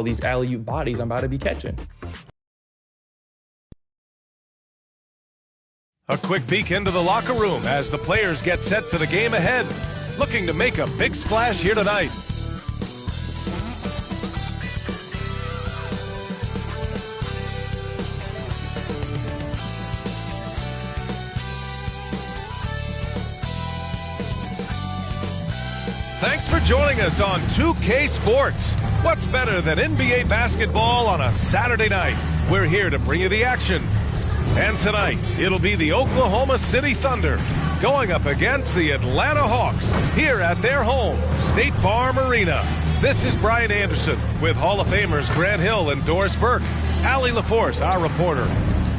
these alley-oop bodies I'm about to be catching. A quick peek into the locker room as the players get set for the game ahead. Looking to make a big splash here tonight. Thanks for joining us on 2K Sports. What's better than NBA basketball on a Saturday night? We're here to bring you the action. And tonight, it'll be the Oklahoma City Thunder going up against the Atlanta Hawks here at their home, State Farm Arena. This is Brian Anderson with Hall of Famers Grant Hill and Doris Burke, Allie LaForce, our reporter,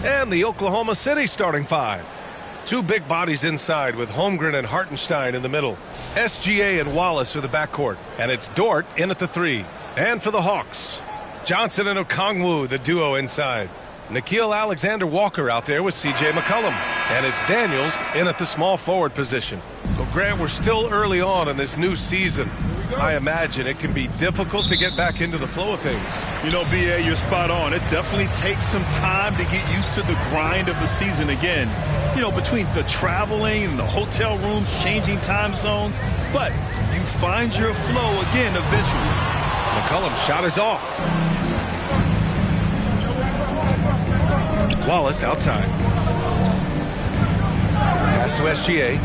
and the Oklahoma City starting five. Two big bodies inside with Holmgren and Hartenstein in the middle. SGA and Wallace are the backcourt, and it's Dort in at the three. And for the Hawks, Johnson and Okongwu, the duo inside. Nickeil Alexander-Walker out there with C.J. McCollum. And it's Daniels in at the small forward position. Well, Grant, we're still early on in this new season. I imagine it can be difficult to get back into the flow of things. You know, B.A., you're spot on. It definitely takes some time to get used to the grind of the season again. You know, between the traveling and the hotel rooms, changing time zones. But you find your flow again eventually. McCollum's shot is off. Wallace outside. Pass to SGA.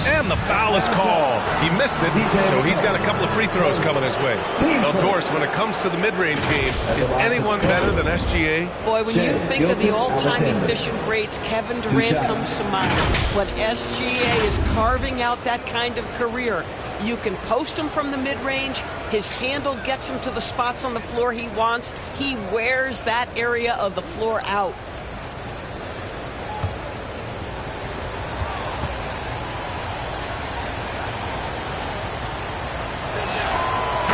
And the foul is called. He missed it, so he's got a couple of free throws coming his way. Now, Doris, when it comes to the mid-range game, is anyone better than SGA? Boy, when you think of the all-time efficient greats, Kevin Durant comes to mind. When SGA is carving out that kind of career, you can post him from the mid-range. His handle gets him to the spots on the floor he wants. He wears that area of the floor out.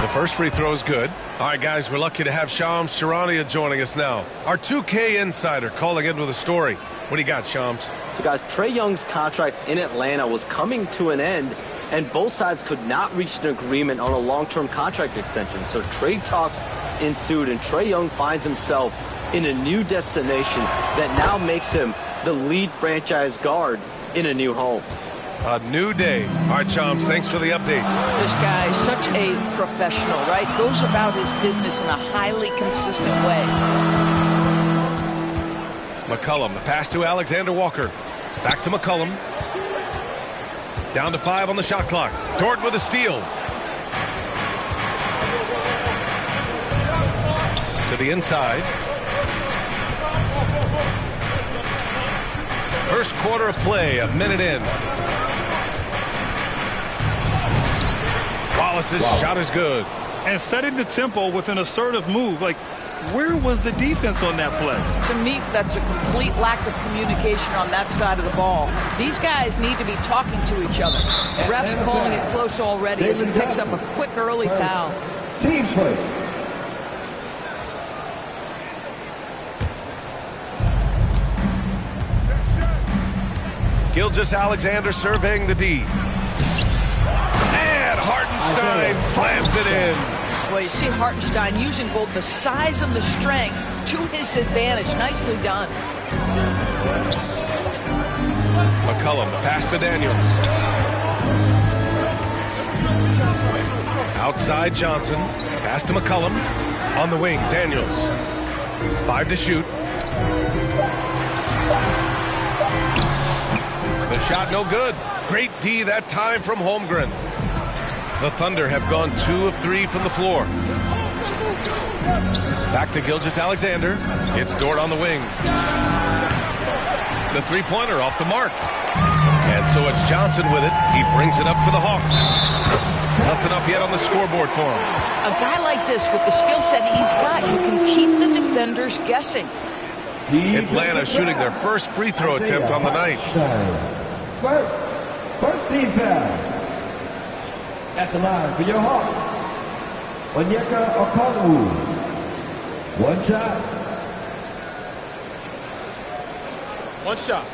The first free throw is good. All right, guys, we're lucky to have Shams Charania joining us now. Our 2K insider calling in with a story. What do you got, Shams? So, guys, Trae Young's contract in Atlanta was coming to an end, and both sides could not reach an agreement on a long-term contract extension. So trade talks ensued, and Trae Young finds himself in a new destination that now makes him the lead franchise guard in a new home. A new day. All right, Chomps, thanks for the update. This guy is such a professional, right? Goes about his business in a highly consistent way. McCollum, the pass to Alexander Walker. Back to McCollum. Down to 5 on the shot clock. Dort with a steal. To the inside. First quarter of play, a minute in. Wallace's shot is good. And setting the tempo with an assertive move. Like, where was the defense on that play? To me, that's a complete lack of communication on that side of the ball. These guys need to be talking to each other. Ref's calling it close already as he picks up a quick early foul. Team first. Gilgeous Alexander surveying the D. And Hartenstein slams it in. Well, you see Hartenstein using both the size and the strength to his advantage. Nicely done. McCollum, the pass to Daniels. Outside Johnson. Pass to McCollum. On the wing, Daniels. 5 to shoot. The shot no good. Great D that time from Holmgren. The Thunder have gone 2 of 3 from the floor. Back to Gilgeous Alexander. It's Dort on the wing. The three-pointer off the mark. And so it's Johnson with it. He brings it up for the Hawks. Nothing up yet on the scoreboard for him. A guy like this with the skill set he's got, you can keep the defenders guessing. Atlanta shooting their first free throw attempt on the night. First team foul. At the line for your Hawks, Onyeka Okongwu. One shot. One shot.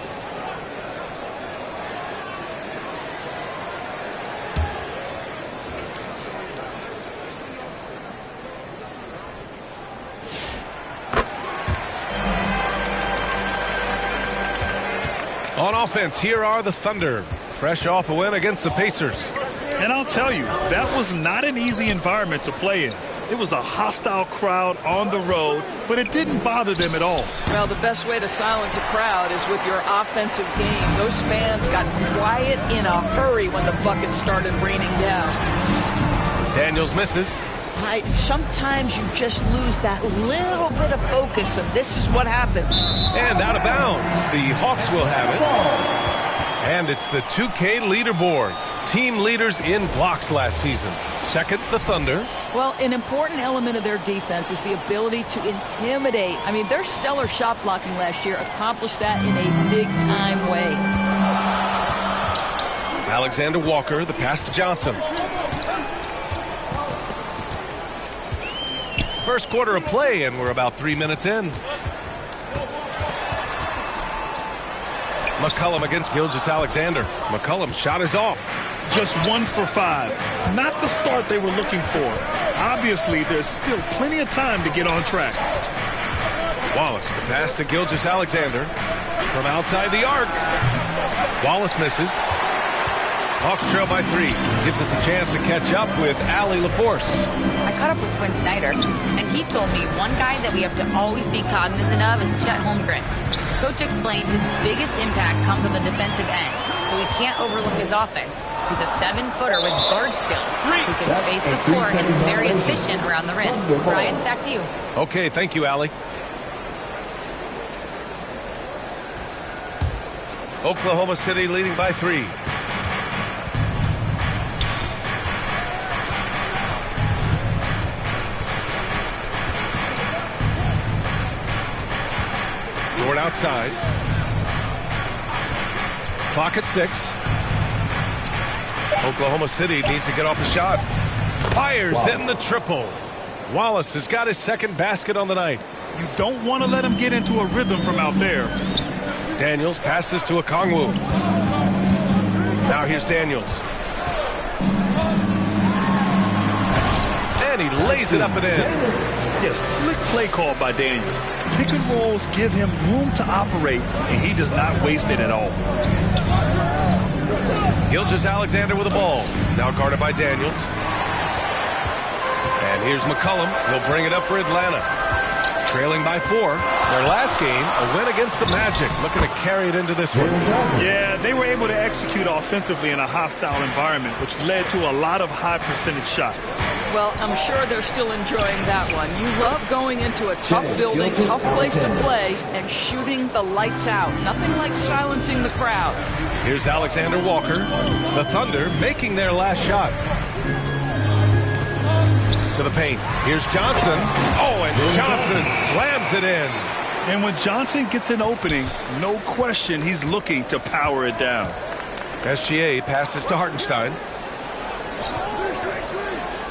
On offense, here are the Thunder, fresh off a win against the Pacers. And I'll tell you, that was not an easy environment to play in. It was a hostile crowd on the road, but it didn't bother them at all. Well, the best way to silence a crowd is with your offensive game. Those fans got quiet in a hurry when the buckets started raining down. Daniels misses. Sometimes you just lose that little bit of focus, and this is what happens. And out of bounds. The Hawks will have it. And it's the 2K leaderboard. Team leaders in blocks last season. Second, the Thunder. Well, an important element of their defense is the ability to intimidate. I mean, their stellar shot blocking last year accomplished that in a big-time way. Alexander Walker, the pass to Johnson. First quarter of play, and we're about 3 minutes in. McCollum against Gilgeous-Alexander. McCollum's shot is off. Just 1 for 5. Not the start they were looking for. Obviously, there's still plenty of time to get on track. Wallace, the pass to Gilgeous-Alexander. From outside the arc. Wallace misses. Hawks trail by 3. Gives us a chance to catch up with Allie LaForce. I caught up with Quinn Snyder, and he told me one guy that we have to always be cognizant of is Chet Holmgren. Coach explained his biggest impact comes on the defensive end, but we can't overlook his offense. He's a 7-footer with guard skills who can space the floor and is very efficient around the rim. Brian, back to you. Okay, thank you, Allie. Oklahoma City leading by 3. Dort outside. Clock at 6. Oklahoma City needs to get off a shot. Fires in the triple. Wallace has got his second basket on the night. You don't want to let him get into a rhythm from out there. Daniels passes to Okongwu. Now here's Daniels. And he lays it up and in. Yeah, slick play call by Daniels. Pick and rolls give him room to operate, and he does not waste it at all. Gilgeous-Alexander with the ball. Now guarded by Daniels. And here's McCollum. He'll bring it up for Atlanta. Trailing by 4. Their last game, a win against the Magic. Looking to carry it into this one. Yeah, they were able to execute offensively in a hostile environment, which led to a lot of high percentage shots. Well, I'm sure they're still enjoying that one. You love going into a tough building, tough place to play, and shooting the lights out. Nothing like silencing the crowd. Here's Alexander Walker. The Thunder making their last shot. To the paint. Here's Johnson. Oh, and Johnson slams it in. And when Johnson gets an opening, no question he's looking to power it down. SGA passes to Hartenstein.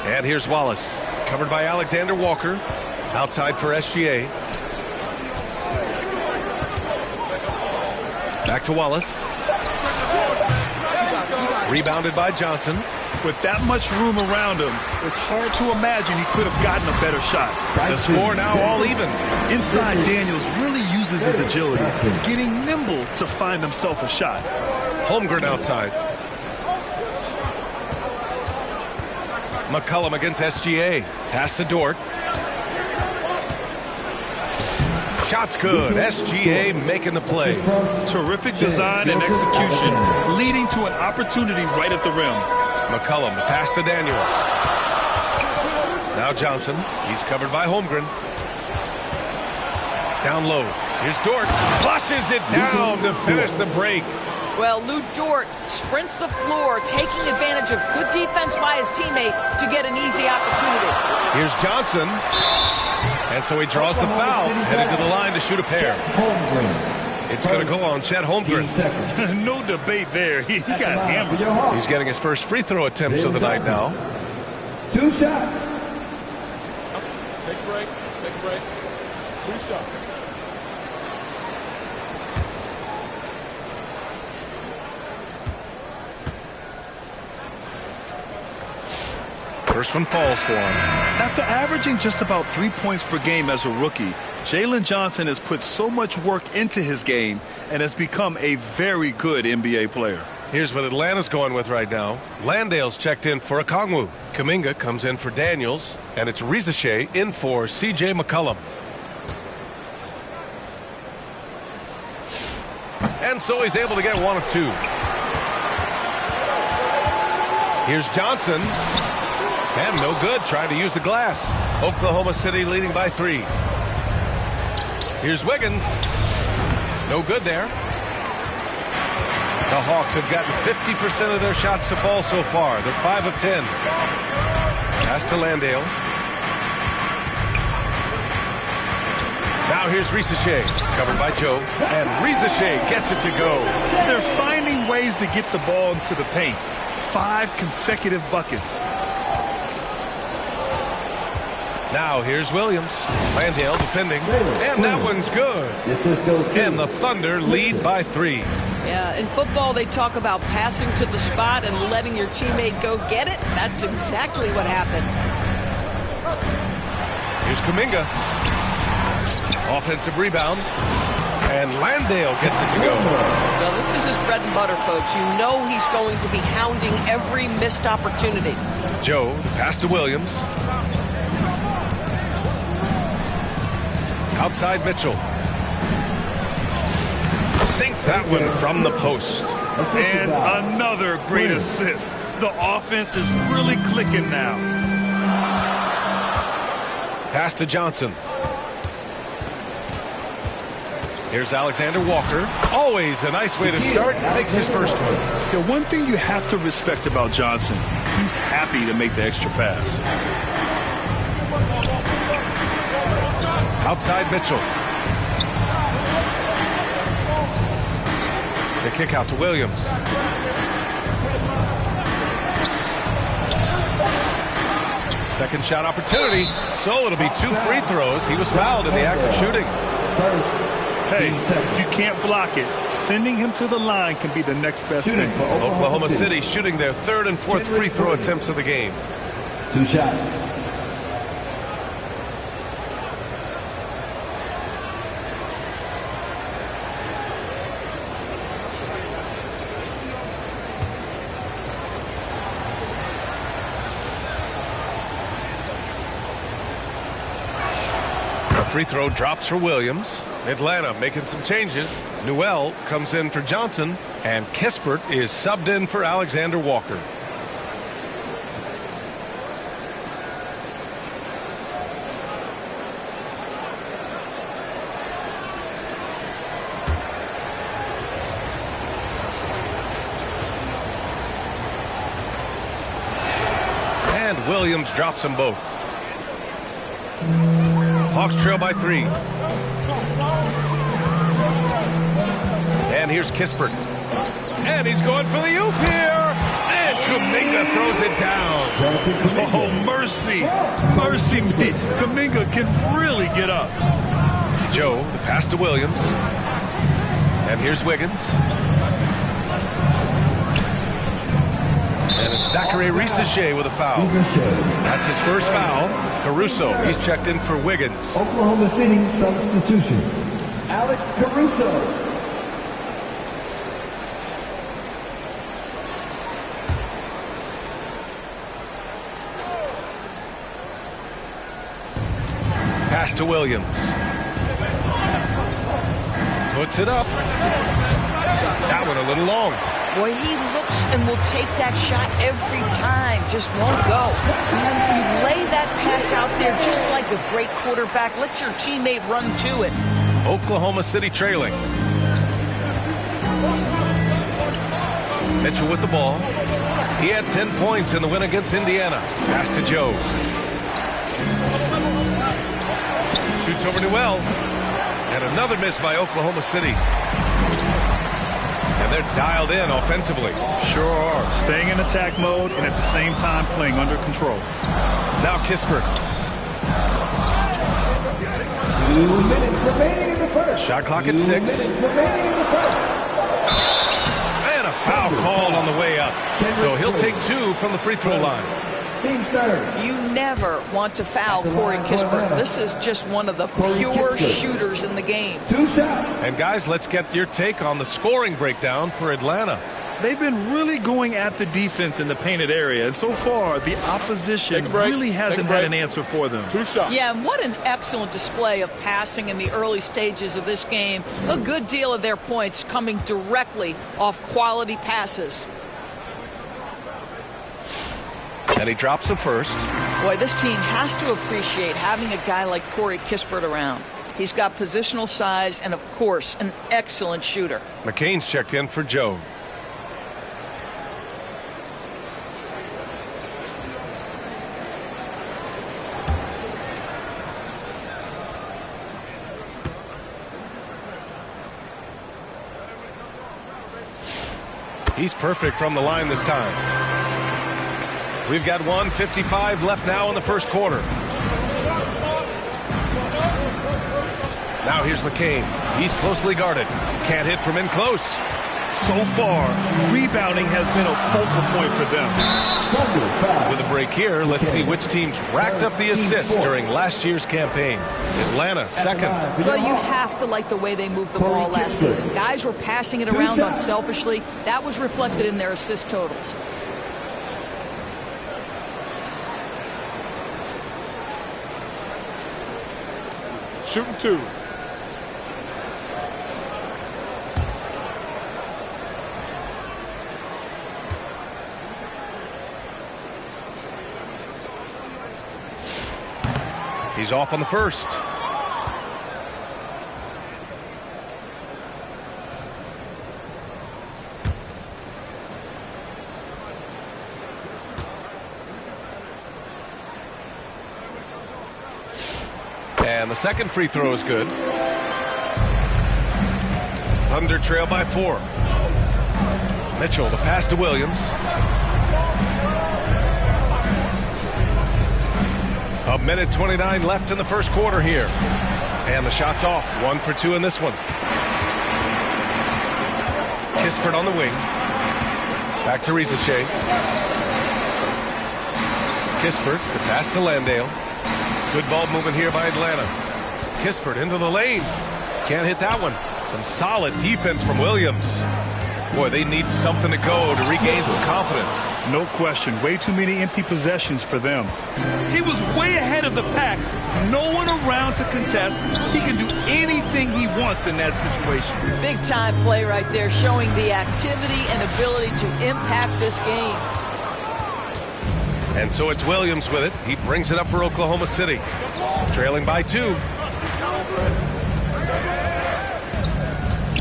And here's Wallace. Covered by Alexander Walker. Outside for SGA. Back to Wallace. Rebounded by Johnson. With that much room around him, it's hard to imagine he could have gotten a better shot. The score now all even. Inside, Daniels really uses his agility, getting nimble to find himself a shot. Holmgren outside. McCollum against SGA. Pass to Dort. Shot's good. SGA making the play. Terrific design and execution, leading to an opportunity right at the rim. McCollum, the pass to Daniels. Now Johnson. He's covered by Holmgren. Down low. Here's Dort. Flushes it down to finish the break. Well, Lou Dort sprints the floor, taking advantage of good defense by his teammate to get an easy opportunity. Here's Johnson. And so he draws the foul, headed to the line to shoot a pair. It's going to go on Chet Holmgren. No debate there. He got hammered. He's getting his first free throw attempts of the night now. 2 shots. Take a break. Take a break. 2 shots. First one falls for him. After averaging just about 3 points per game as a rookie, Jalen Johnson has put so much work into his game and has become a very good NBA player. Here's what Atlanta's going with right now. Landale's checked in for Okongwu. Kuminga comes in for Daniels, and it's Rizachet in for C.J. McCollum. And so he's able to get one of two. Here's Johnson. And no good, trying to use the glass. Oklahoma City leading by 3. Here's Wiggins. No good there. The Hawks have gotten 50% of their shots to fall so far. They're 5 of 10. Pass to Landale. Now here's Rizachet, covered by Joe. And Rizachet gets it to go. They're finding ways to get the ball into the paint. 5 consecutive buckets. Now here's Williams. Landale defending. And that one's good. And the Thunder lead by 3. Yeah, in football they talk about passing to the spot and letting your teammate go get it. That's exactly what happened. Here's Kuminga. Offensive rebound. And Landale gets it to go. Well, this is his bread and butter, folks. You know he's going to be hounding every missed opportunity. Joe, the pass to Williams. Outside Mitchell. Sinks that one from the post. And another great assist. The offense is really clicking now. Pass to Johnson. Here's Alexander Walker. Always a nice way to start. Makes his first one. The one thing you have to respect about Johnson, he's happy to make the extra pass. Outside Mitchell. The kick out to Williams. Second shot opportunity. So it'll be 2 free throws. He was fouled in the act of shooting. Hey, if you can't block it, sending him to the line can be the next best thing. Oklahoma City shooting their 3rd and 4th free throw attempts of the game. 2 shots. Free throw drops for Williams. Atlanta making some changes. Newell comes in for Johnson, and Kispert is subbed in for Alexander Walker. And Williams drops them both. Hawks trail by 3. And here's Kispert. And he's going for the oop here. And Kuminga throws it down. Oh, mercy. Mercy me. Kuminga can really get up. Joe, the pass to Williams. And here's Wiggins. And it's Zachary Rizachet with a foul. That's his first foul. Caruso, he's checked in for Wiggins. Oklahoma City substitution. Alex Caruso. Pass to Williams. Puts it up. That one a little long. Boy, he looks and will take that shot every time. Just won't go. And you lay that pass out there just like a great quarterback. Let your teammate run to it. Oklahoma City trailing. Mitchell with the ball. He had 10 points in the win against Indiana. Pass to Joe. Shoots over Newell. And another miss by Oklahoma City. And they're dialed in offensively. Sure are. Staying in attack mode and at the same time playing under control. Now Kispert. 2 minutes remaining in the first. Shot clock at 6. 2 minutes remaining in the first. And a foul called on the way up. So he'll take 2 from the free throw line. team's third. You never want to foul Corey Kispert. This is just one of the pure shooters in the game. 2 shots. And guys, let's get your take on the scoring breakdown for Atlanta. They've been really going at the defense in the painted area, and so far the opposition really hasn't had an answer for them. 2 shots. Yeah, and what an excellent display of passing in the early stages of this game. A good deal of their points coming directly off quality passes. And he drops the first. Boy, this team has to appreciate having a guy like Corey Kispert around. He's got positional size and, of course, an excellent shooter. McCain's checked in for Joe. He's perfect from the line this time. We've got 1:55 left now in the first quarter. Now here's McCain. He's closely guarded. Can't hit from in close. So far, rebounding has been a focal point for them. With a break here, let's see which teams racked up the assists during last year's campaign. Atlanta, second. Well, you have to like the way they moved the ball last season. Guys were passing it around unselfishly. That was reflected in their assist totals. Shooting 2. He's off on the first. And the second free throw is good. Thunder trail by 4. Mitchell, the pass to Williams. A minute 29 left in the first quarter here. And the shot's off. 1 for 2 in this one. Kispert on the wing. Back to Rizachet. Kispert, the pass to Landale. Good ball movement here by Atlanta. Kispert into the lane. Can't hit that one. Some solid defense from Williams. Boy, they need something to go to regain some confidence. No question. Way too many empty possessions for them. He was way ahead of the pack. No one around to contest. He can do anything he wants in that situation. Big time play right there, showing the activity and ability to impact this game. And so it's Williams with it. He brings it up for Oklahoma City. Trailing by 2.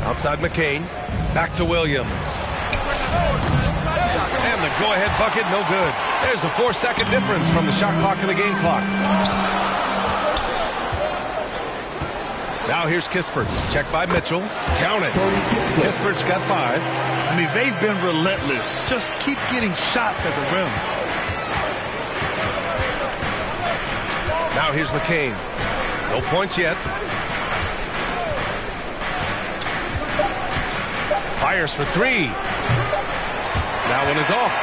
Outside McCain. Back to Williams. And the go-ahead bucket, no good. There's a 4-second difference from the shot clock and the game clock. Now here's Kispert. Check by Mitchell. Count it. Kispert's got 5. I mean, they've been relentless. Just keep getting shots at the rim. Now here's McCain. No points yet. Fires for 3. That one is off.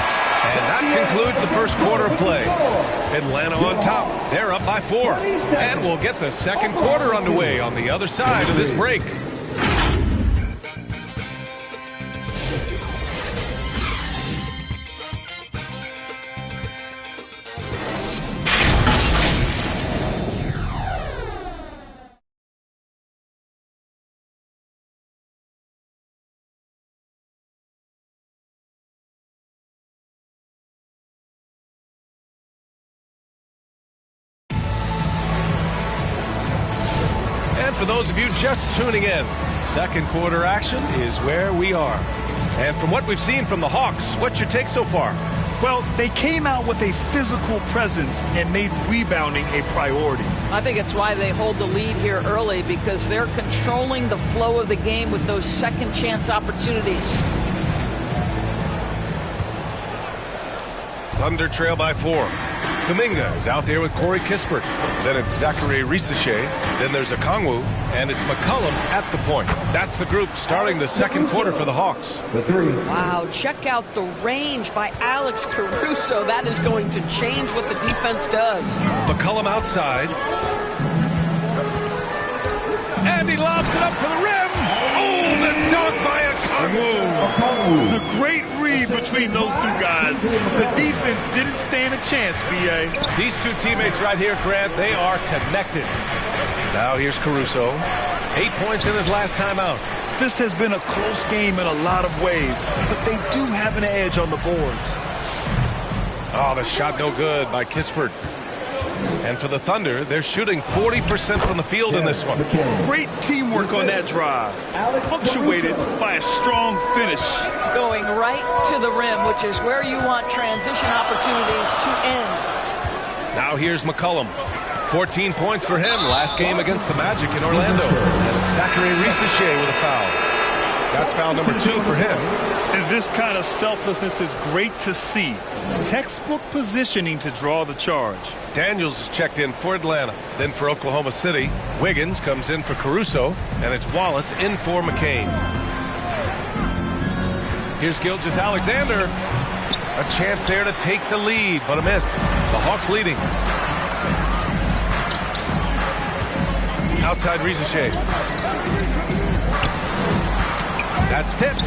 And that concludes the first quarter of play. Atlanta on top. They're up by 4. And we'll get the second quarter underway on the other side of this break. For those of you just tuning in, second quarter action is where we are. And from what we've seen from the Hawks, what's your take so far? Well, they came out with a physical presence and made rebounding a priority. I think it's why they hold the lead here early, because they're controlling the flow of the game with those second chance opportunities. Thunder trail by 4. Kuminga is out there with Corey Kispert. Then it's Zachary Risachet. Then there's Okongwu. And it's McCollum at the point. That's the group starting the second quarter for the Hawks. Wow, check out the range by Alex Caruso. That is going to change what the defense does. McCollum outside. And he lobs it up for the rim. Oh, the dunk by Okongwu. The great read between those two guys. The defense didn't stand a chance, B.A. These two teammates right here, Grant, they are connected. Now here's Caruso. 8 points in his last time out. This has been a close game in a lot of ways, but they do have an edge on the boards. Oh, the shot no good by Kispert. And for the Thunder, they're shooting 40% from the field in this one. Great teamwork on that drive. Punctuated by a strong finish. Going right to the rim, which is where you want transition opportunities to end. Now here's McCollum. 14 points for him last game against the Magic in Orlando. And Zachary Risachet with a foul. That's foul number 2 for him. And this kind of selflessness is great to see. Textbook positioning to draw the charge. Daniels is checked in for Atlanta. Then for Oklahoma City, Wiggins comes in for Caruso. And it's Wallace in for McCain. Here's Gilgeous-Alexander. A chance there to take the lead, but a miss. The Hawks leading. Outside Risachet. That's tipped.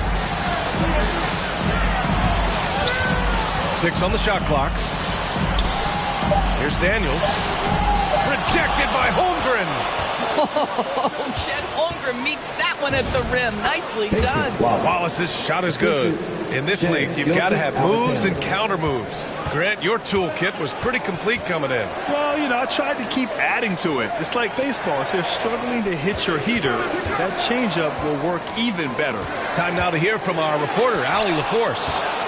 6 on the shot clock. Here's Daniels. Rejected by Holmgren. Oh, Chet Holmgren meets that one at the rim. Nicely done. Wallace's shot is good. In this league, you've got to have moves and counter moves. Grant, your toolkit was pretty complete coming in. Well, you know, I tried to keep adding to it. It's like baseball. If they're struggling to hit your heater, that changeup will work even better. Time now to hear from our reporter, Allie LaForce.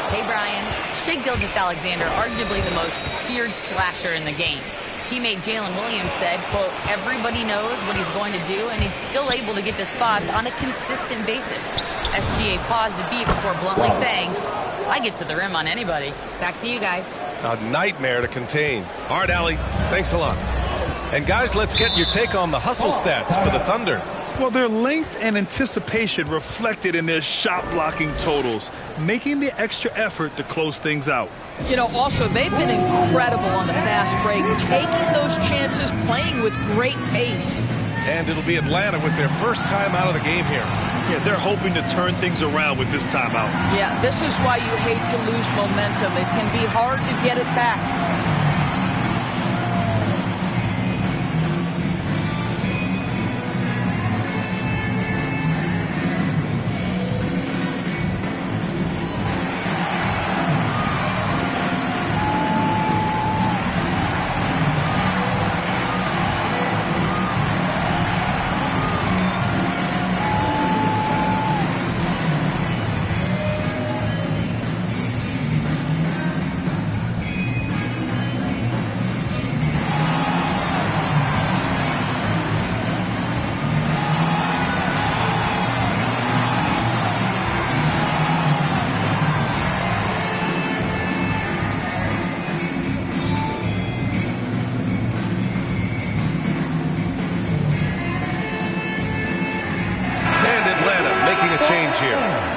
Hey, Brian. Shai Gilgeous-Alexander, arguably the most feared slasher in the game. Teammate Jalen Williams said, quote, everybody knows what he's going to do, and he's still able to get to spots on a consistent basis. SGA paused a beat before bluntly saying, I get to the rim on anybody. Back to you guys. A nightmare to contain. All right, Allie, thanks a lot. And guys, let's get your take on the hustle stats for the Thunder. Well, their length and anticipation reflected in their shot blocking totals, making the extra effort to close things out. You know, also, they've been incredible on the fast break, taking those chances, playing with great pace. And it'll be Atlanta with their first time out of the game here. Yeah, they're hoping to turn things around with this timeout. Yeah, this is why you hate to lose momentum. It can be hard to get it back.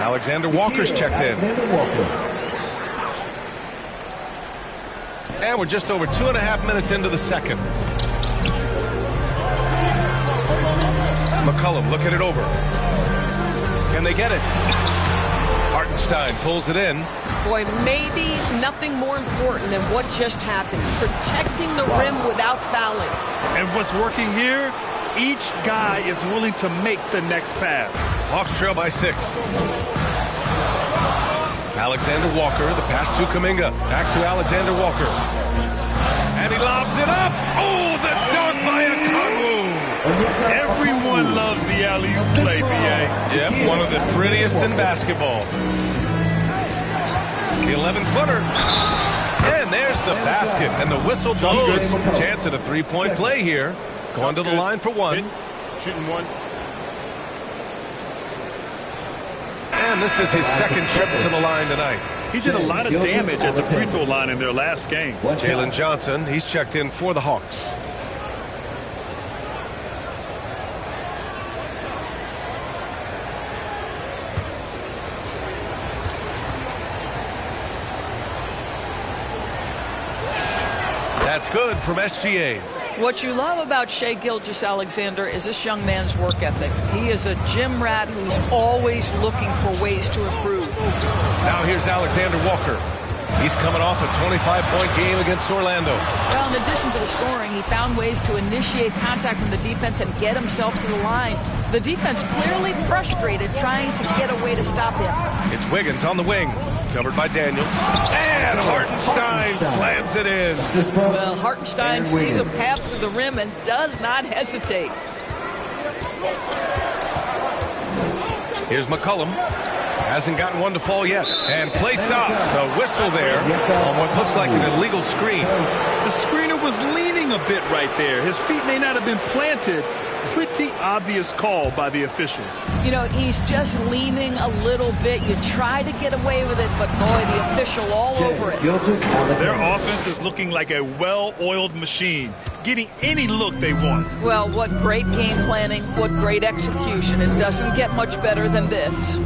Alexander Walker's checked in. And we're just over 2.5 minutes into the second. McCollum looking it over. Can they get it? Hartenstein pulls it in. Boy, maybe nothing more important than what just happened. Protecting the rim without fouling. And what's working here? Each guy is willing to make the next pass. Hawks trail by 6. Alexander Walker, the pass to Kuminga. Back to Alexander Walker. And he lobs it up. Oh, the dunk by Okongwu. Everyone loves the alley-oop play, B.A. Yep, one of the prettiest in basketball. The 11-footer. And there's the basket. And the whistle blows. Chance at a three-point play here. Going to the line for one. Shooting one. And this is his second trip to the line tonight. He did a lot of damage at the free throw line in their last game. Jalen Johnson, he's checked in for the Hawks. That's good from SGA. What you love about Shai Gilgeous-Alexander is this young man's work ethic. He is a gym rat who's always looking for ways to improve. Now here's Alexander Walker. He's coming off a 25-point game against Orlando. Well, in addition to the scoring, he found ways to initiate contact from the defense and get himself to the line. The defense clearly frustrated trying to get a way to stop him. It's Wiggins on the wing, covered by Daniels. And Hartenstein slams it in. Well, Hartenstein sees a path to the rim and does not hesitate. Here's McCollum. Hasn't gotten one to fall yet. And play stops. A whistle there on what looks like an illegal screen. The screener was leaning a bit right there. His feet may not have been planted. Pretty obvious call by the officials. You know, he's just leaning a little bit. You try to get away with it, but boy, the official all over it. Their offense is looking like a well-oiled machine, getting any look they want. Well, what great game planning, what great execution. It doesn't get much better than this.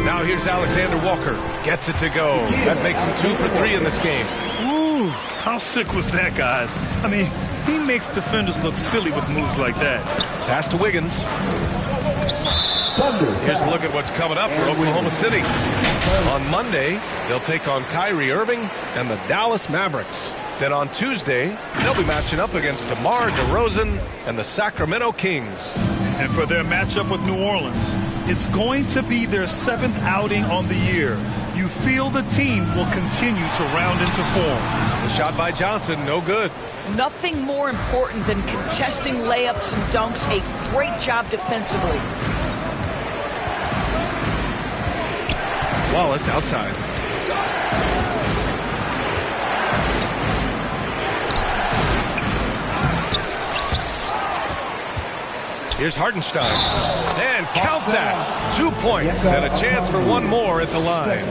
Now here's Alexander Walker. Gets it to go. That makes him 2 for 3 in this game. Ooh, how sick was that, guys? I mean, he makes defenders look silly with moves like that. Pass to Wiggins. Here's a look at what's coming up for Oklahoma City. On Monday, they'll take on Kyrie Irving and the Dallas Mavericks. Then on Tuesday, they'll be matching up against DeMar DeRozan and the Sacramento Kings. And for their matchup with New Orleans, it's going to be their 7th outing on the year. You feel the team will continue to round into form. The shot by Johnson, no good. Nothing more important than contesting layups and dunks. A great job defensively. Wallace outside. Here's Hartenstein. And count that. 2 points and a chance for one more at the line.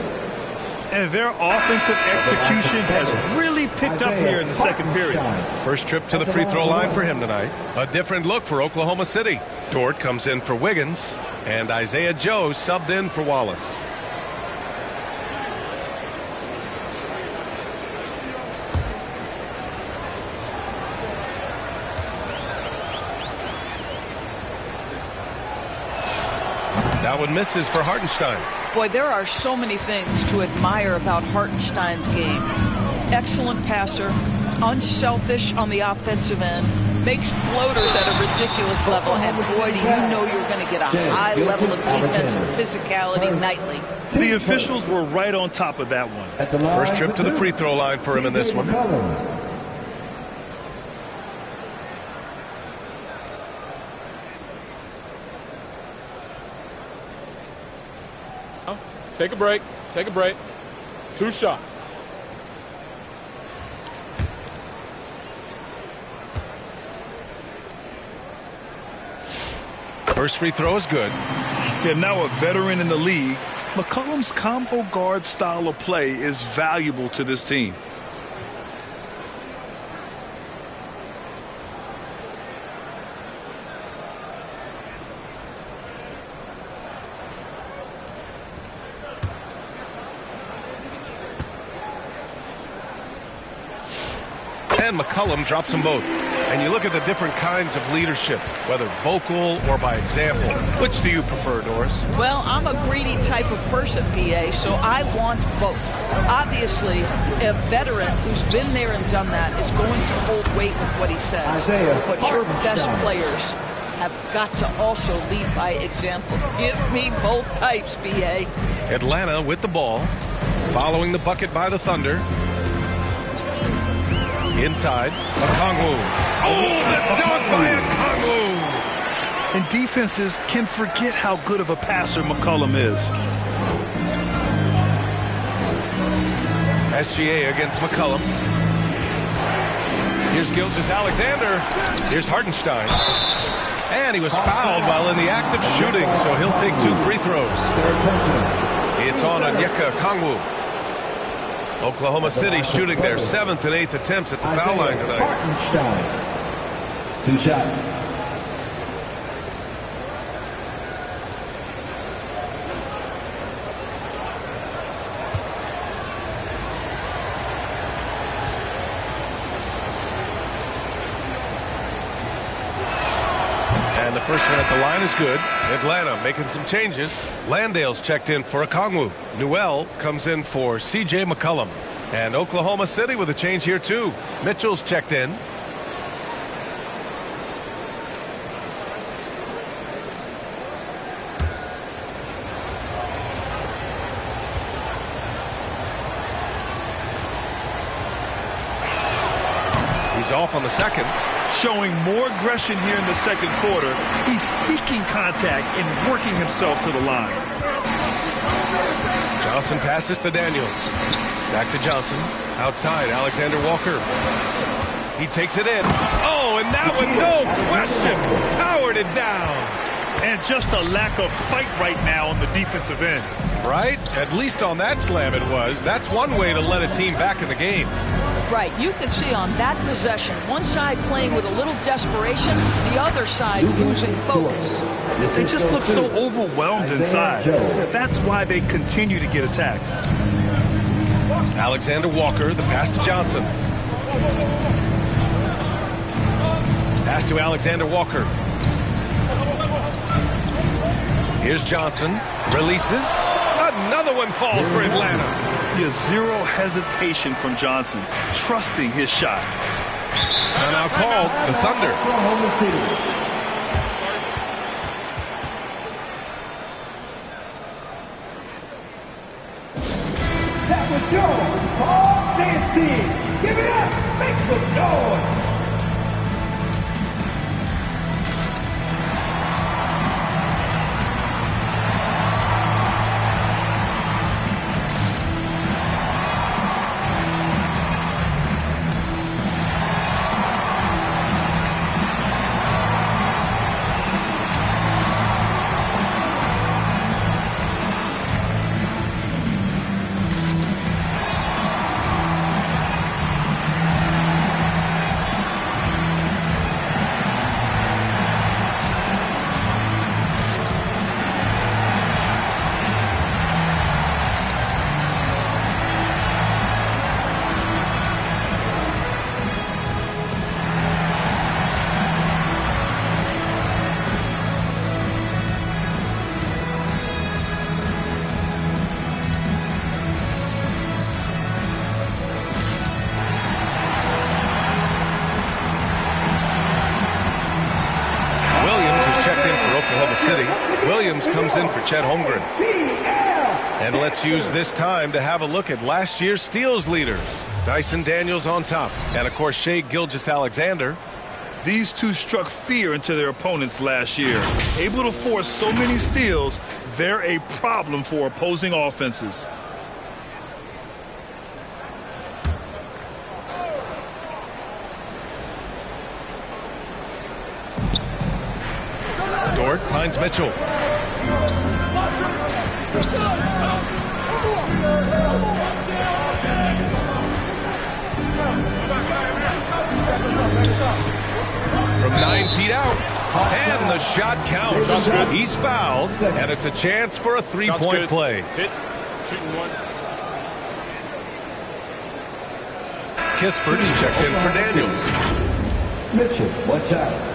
And their offensive execution has really picked up here in the second period. First trip to the free throw line for him tonight. A different look for Oklahoma City. Dort comes in for Wiggins, and Isaiah Joe subbed in for Wallace. That one misses for Hartenstein. Boy, there are so many things to admire about Hartenstein's game. Excellent passer, unselfish on the offensive end, makes floaters at a ridiculous level, and boy, do you know you're going to get a high level of defensive physicality nightly. The officials were right on top of that one. First trip to the free throw line for him in this one. Take a break. Take a break. 2 shots. First free throw is good. Yeah, now a veteran in the league, McCollum's combo guard style of play is valuable to this team. And McCollum drops them both. And you look at the different kinds of leadership, whether vocal or by example. Which do you prefer, Doris? Well, I'm a greedy type of person, PA, so I want both. Obviously, a veteran who's been there and done that is going to hold weight with what he says. But your best players have got to also lead by example. Give me both types, PA. Atlanta with the ball, following the bucket by the Thunder. Inside, Okongwu. Oh, the dunk by Okongwu! And defenses can forget how good of a passer McCollum is. SGA against McCollum. Here's Gilgeous-Alexander. Here's Hartenstein. And he was fouled while in the act of shooting, so he'll take 2 free throws. It's on Onyeka Okongwu. Oklahoma City shooting their 7th and 8th attempts at the foul line tonight. Hartenstein. 2 shots. And the first one at the line is good. Atlanta making some changes. Landale's checked in for Okongwu. Newell comes in for C.J. McCollum. And Oklahoma City with a change here too. Mitchell's checked in. He's off on the second. Showing more aggression here in the second quarter. He's seeking contact and working himself to the line. Johnson passes to Daniels. Back to Johnson. Outside, Alexander Walker. He takes it in. Oh, and that one, no question, powered it down. And just a lack of fight right now on the defensive end. Right? At least on that slam it was. That's one way to let a team back in the game. Right, you could see on that possession, one side playing with a little desperation, the other side losing focus. They just look so overwhelmed inside. That's why they continue to get attacked. Alexander Walker, the pass to Johnson. Pass to Alexander Walker. Here's Johnson. Releases. Another one falls for Atlanta. He has zero hesitation from Johnson, trusting his shot. Timeout called. The Thunder. Oklahoma City. That was your Paul Stance team. Give it up. Make some noise. Williams comes in for Chet Holmgren. And let's use this time to have a look at last year's steals leaders. Dyson Daniels on top. And, of course, Shai Gilgeous-Alexander. These two struck fear into their opponents last year. Able to force so many steals, they're a problem for opposing offenses. Dort finds Mitchell. From 9 feet out. And the shot counts. He's fouled. And it's a chance for a three-point play. Hit. Shooting one. Kispert's checked in for Daniels. Mitchell, watch out.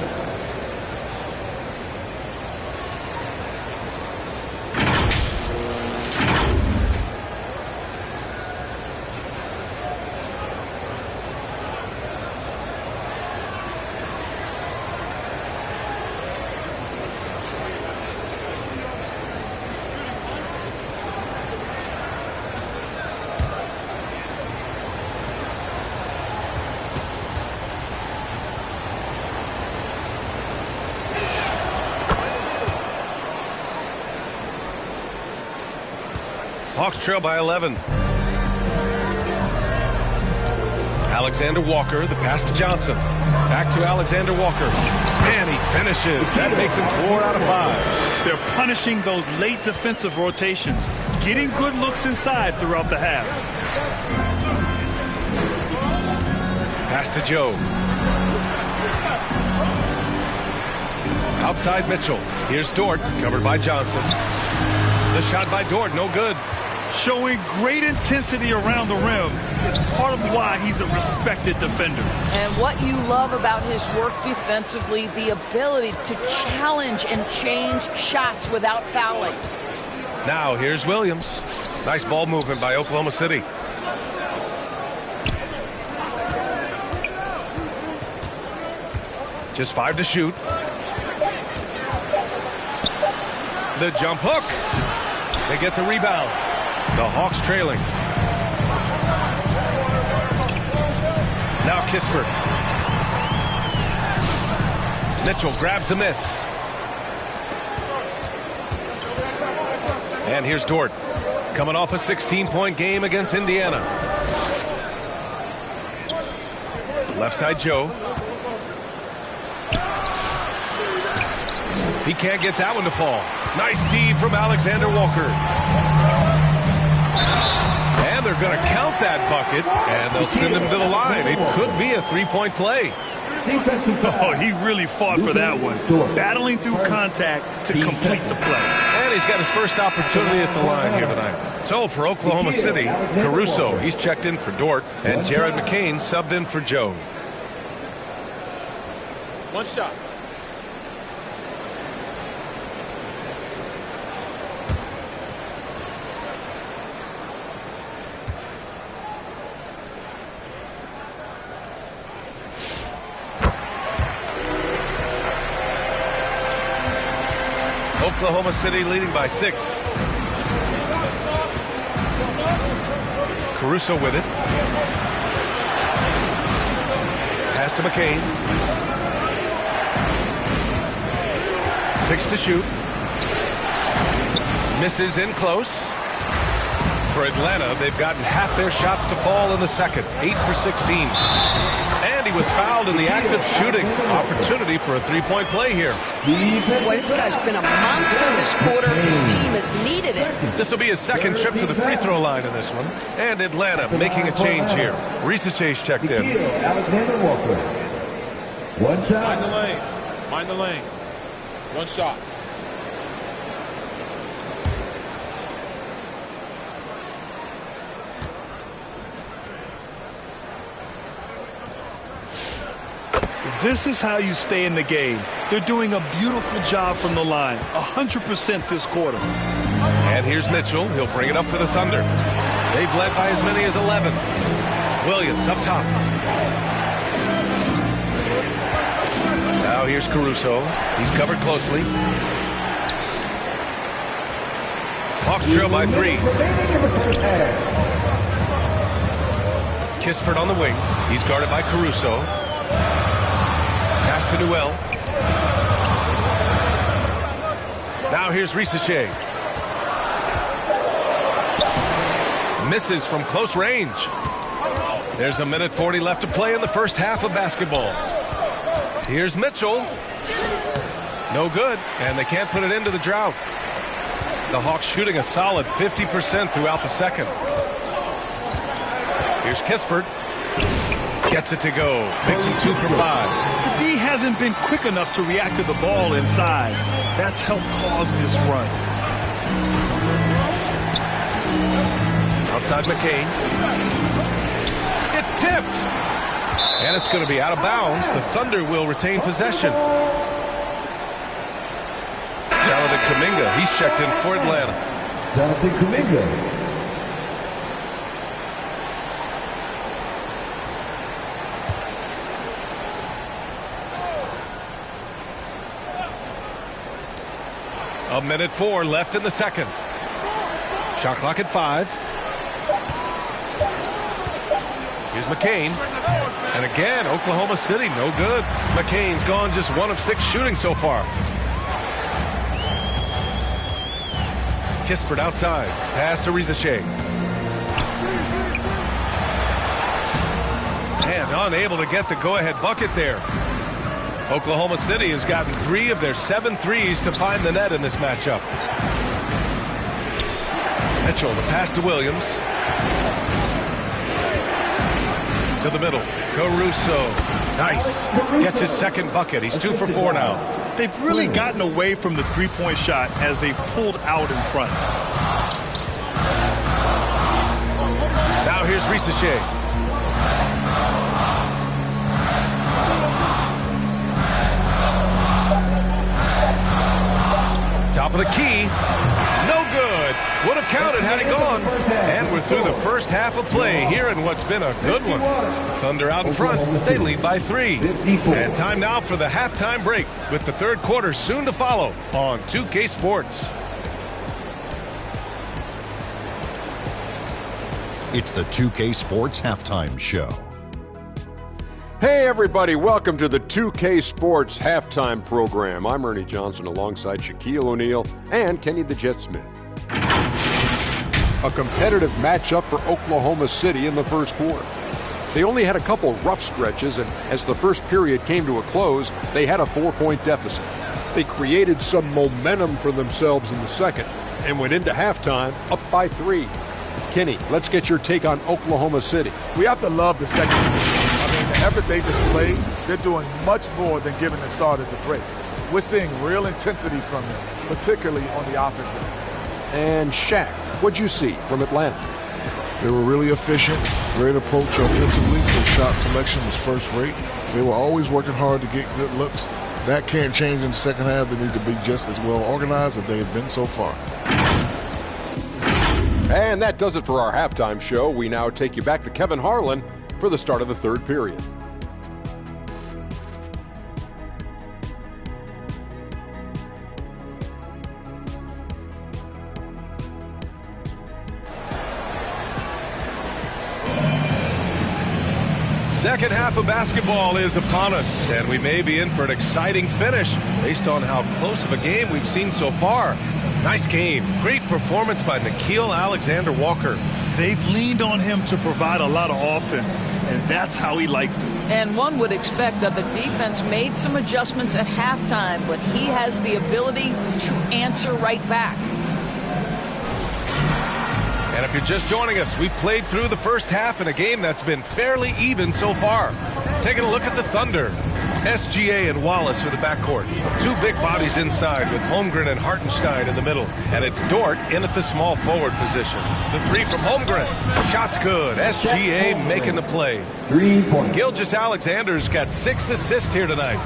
Hawks trail by 11. Alexander Walker, the pass to Johnson. Back to Alexander Walker. And he finishes. That makes him 4 out of 5. They're punishing those late defensive rotations, getting good looks inside throughout the half. Pass to Joe. Outside Mitchell. Here's Dort, covered by Johnson. The shot by Dort, no good. Showing great intensity around the rim is part of why he's a respected defender. And what you love about his work defensively, the ability to challenge and change shots without fouling. Now here's Williams. Nice ball movement by Oklahoma City. Just 5 to shoot. The jump hook. They get the rebound. The Hawks trailing. Now Kispert. Mitchell grabs a miss. And here's Dort, coming off a 16-point game against Indiana. Left side Joe. He can't get that one to fall. Nice D from Alexander Walker. And they're going to count that bucket, and they'll send him to the line. It could be a three-point play. Oh, he really fought for that one. Battling through contact to complete the play. And he's got his first opportunity at the line here tonight. So for Oklahoma City, Caruso, he's checked in for Dort, and Jared McCain subbed in for Joe. One shot. Oklahoma City leading by 6. Caruso with it. Pass to McCain. 6 to shoot. Misses in close. For Atlanta, they've gotten half their shots to fall in the second. 8 for 16. And he was fouled in the act of shooting. Opportunity for a three-point play here. Boy, this guy's been a monster this quarter. His team has needed it. This will be his second trip to the free throw line in this one. And Atlanta making a change here. Reese Chase checked in. Alexander Walker. One shot. Mind the lanes. Mind the lanes. One shot. This is how you stay in the game. They're doing a beautiful job from the line. 100% this quarter. And here's Mitchell. He'll bring it up for the Thunder. They've led by as many as 11. Williams up top. Now here's Caruso. He's covered closely. Hawks trail by 3. Kispert on the wing. He's guarded by Caruso. Pass to Newell. Now here's Reese. Misses from close range. There's a minute 40 left to play in the first half of basketball. Here's Mitchell. No good, and they can't put it into the drought. The Hawks shooting a solid 50% throughout the second. Here's Kispert. Gets it to go. Makes him 2 for 5. The D hasn't been quick enough to react to the ball inside. That's helped cause this run. Outside McCain. It's tipped. And it's going to be out of bounds. The Thunder will retain possession. Jonathan Kuminga, he's checked in for Atlanta. Jonathan Kuminga. A minute 4 left in the second. Shot clock at 5. Here's McCain. And again, Oklahoma City, no good. McCain's gone just 1 of 6 shooting so far. Kispert outside. Pass to Reese. And unable to get the go-ahead bucket there. Oklahoma City has gotten 3 of their 7 threes to find the net in this matchup. Mitchell, the pass to Williams. To the middle. Caruso. Nice. Gets his second bucket. He's 2 for 4 now. They've really gotten away from the three-point shot as they've pulled out in front. Now here's Risache. Top of the key. No good. Would have counted had he gone. And we're through the first half of play here in what's been a good one. Thunder out in front. They lead by 3. And time now for the halftime break with the third quarter soon to follow on 2K Sports. It's the 2K Sports Halftime Show. Hey everybody, welcome to the 2K Sports Halftime Program. I'm Ernie Johnson alongside Shaquille O'Neal and Kenny the Jet Smith. A competitive matchup for Oklahoma City in the first quarter. They only had a couple rough stretches, and as the first period came to a close, they had a 4-point deficit. They created some momentum for themselves in the second and went into halftime up by 3. Kenny, let's get your take on Oklahoma City. We have to love the second half. The effort they displayed, they're doing much more than giving the starters a break. We're seeing real intensity from them, particularly on the offensive end. And Shaq, what'd you see from Atlanta? They were really efficient, great approach offensively. Their shot selection was first rate. They were always working hard to get good looks. That can't change in the second half. They need to be just as well organized as they have been so far. And that does it for our halftime show. We now take you back to Kevin Harlan for the start of the third period. Second half of basketball is upon us, and we may be in for an exciting finish based on how close of a game we've seen so far. Nice game. Great performance by Nickeil Alexander-Walker. They've leaned on him to provide a lot of offense, and that's how he likes it. And one would expect that the defense made some adjustments at halftime, but he has the ability to answer right back. And if you're just joining us, we've played through the first half in a game that's been fairly even so far. Taking a look at the Thunder. SGA and Wallace for the backcourt. 2 big bodies inside with Holmgren and Hartenstein in the middle. And it's Dort in at the small forward position. The 3 from Holmgren. Shot's good. SGA making the play. 3 points. Gilgeous-Alexander's got 6 assists here tonight.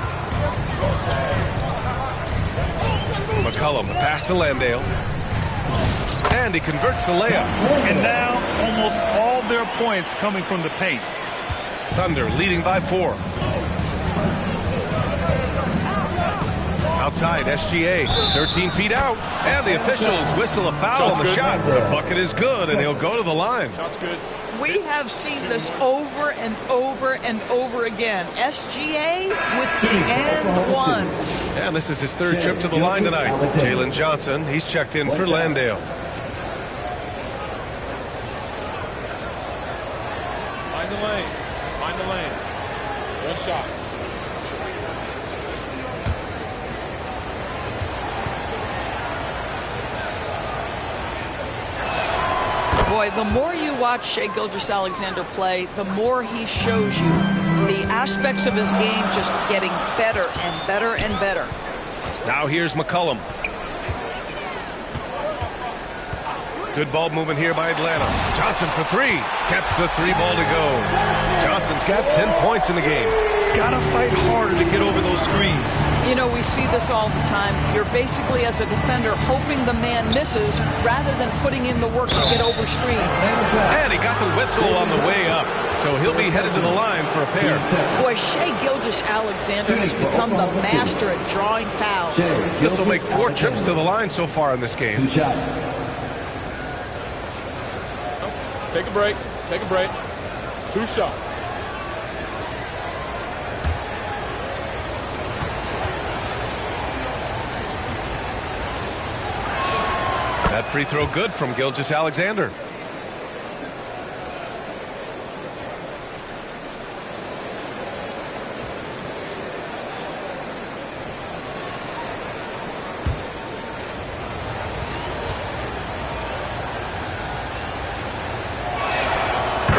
McCollum, the pass to Landale. And he converts the layup. And now almost all their points coming from the paint. Thunder leading by 4. Outside, SGA, 13 feet out. And the officials whistle a foul on the shot. The bucket is good, and he'll go to the line. Shot's good. We have seen this over and over and over again. SGA with the and one. And this is his 3rd trip to the line tonight. Jalen Johnson, he's checked in for Landale. Find the lanes. Find the lanes. One shot. Boy, the more you watch Shai Gilgeous-Alexander play, the more he shows you the aspects of his game just getting better and better and better. Now here's McCollum. Good ball movement here by Atlanta. Johnson for 3. Gets the 3 ball to go. Johnson's got 10 points in the game. Gotta fight harder to get over those screens. You know, we see this all the time. You're basically, as a defender, hoping the man misses rather than putting in the work to get over screens. And he got the whistle on the way up, so he'll be headed to the line for a pair. Boy, Shai Gilgeous-Alexander has become the master at drawing fouls. This will make 4 trips to the line so far in this game. 2 shots. Take a break. Take a break. 2 shots. That free throw good from Gilgeous-Alexander.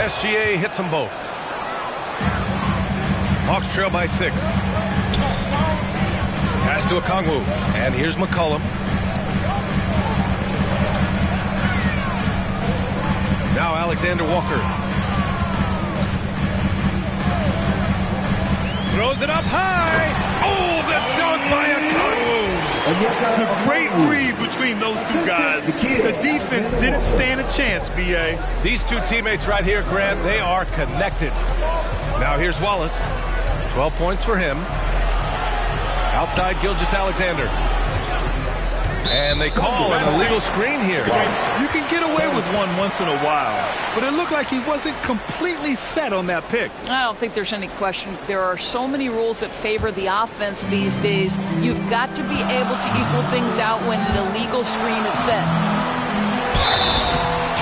SGA hits them both. Hawks trail by 6. Pass to Okongwu. And here's McCollum. Now Alexander Walker. Throws it up high. Oh, the dunk by Okongwu. A great read between those two guys. The defense didn't stand a chance, B.A. These two teammates right here, Grant, they are connected. Now here's Wallace. 12 points for him. Outside Gilgeous-Alexander. And they call an illegal screen here. You can get away with one once in a while, but it looked like he wasn't completely set on that pick. I don't think there's any question. There are so many rules that favor the offense these days. You've got to be able to equal things out when an illegal screen is set.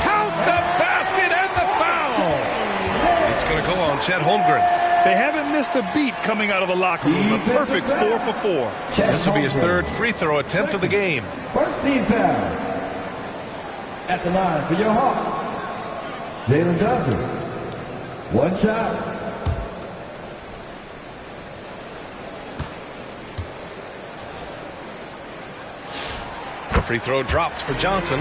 Count the basket and the foul. It's going to go on Chet Holmgren. They haven't missed a beat coming out of the locker room. A perfect 4 for 4. This will be his third free throw attempt of the game. First team foul. At the line for your Hawks, Jalen Johnson. One shot. The free throw dropped for Johnson.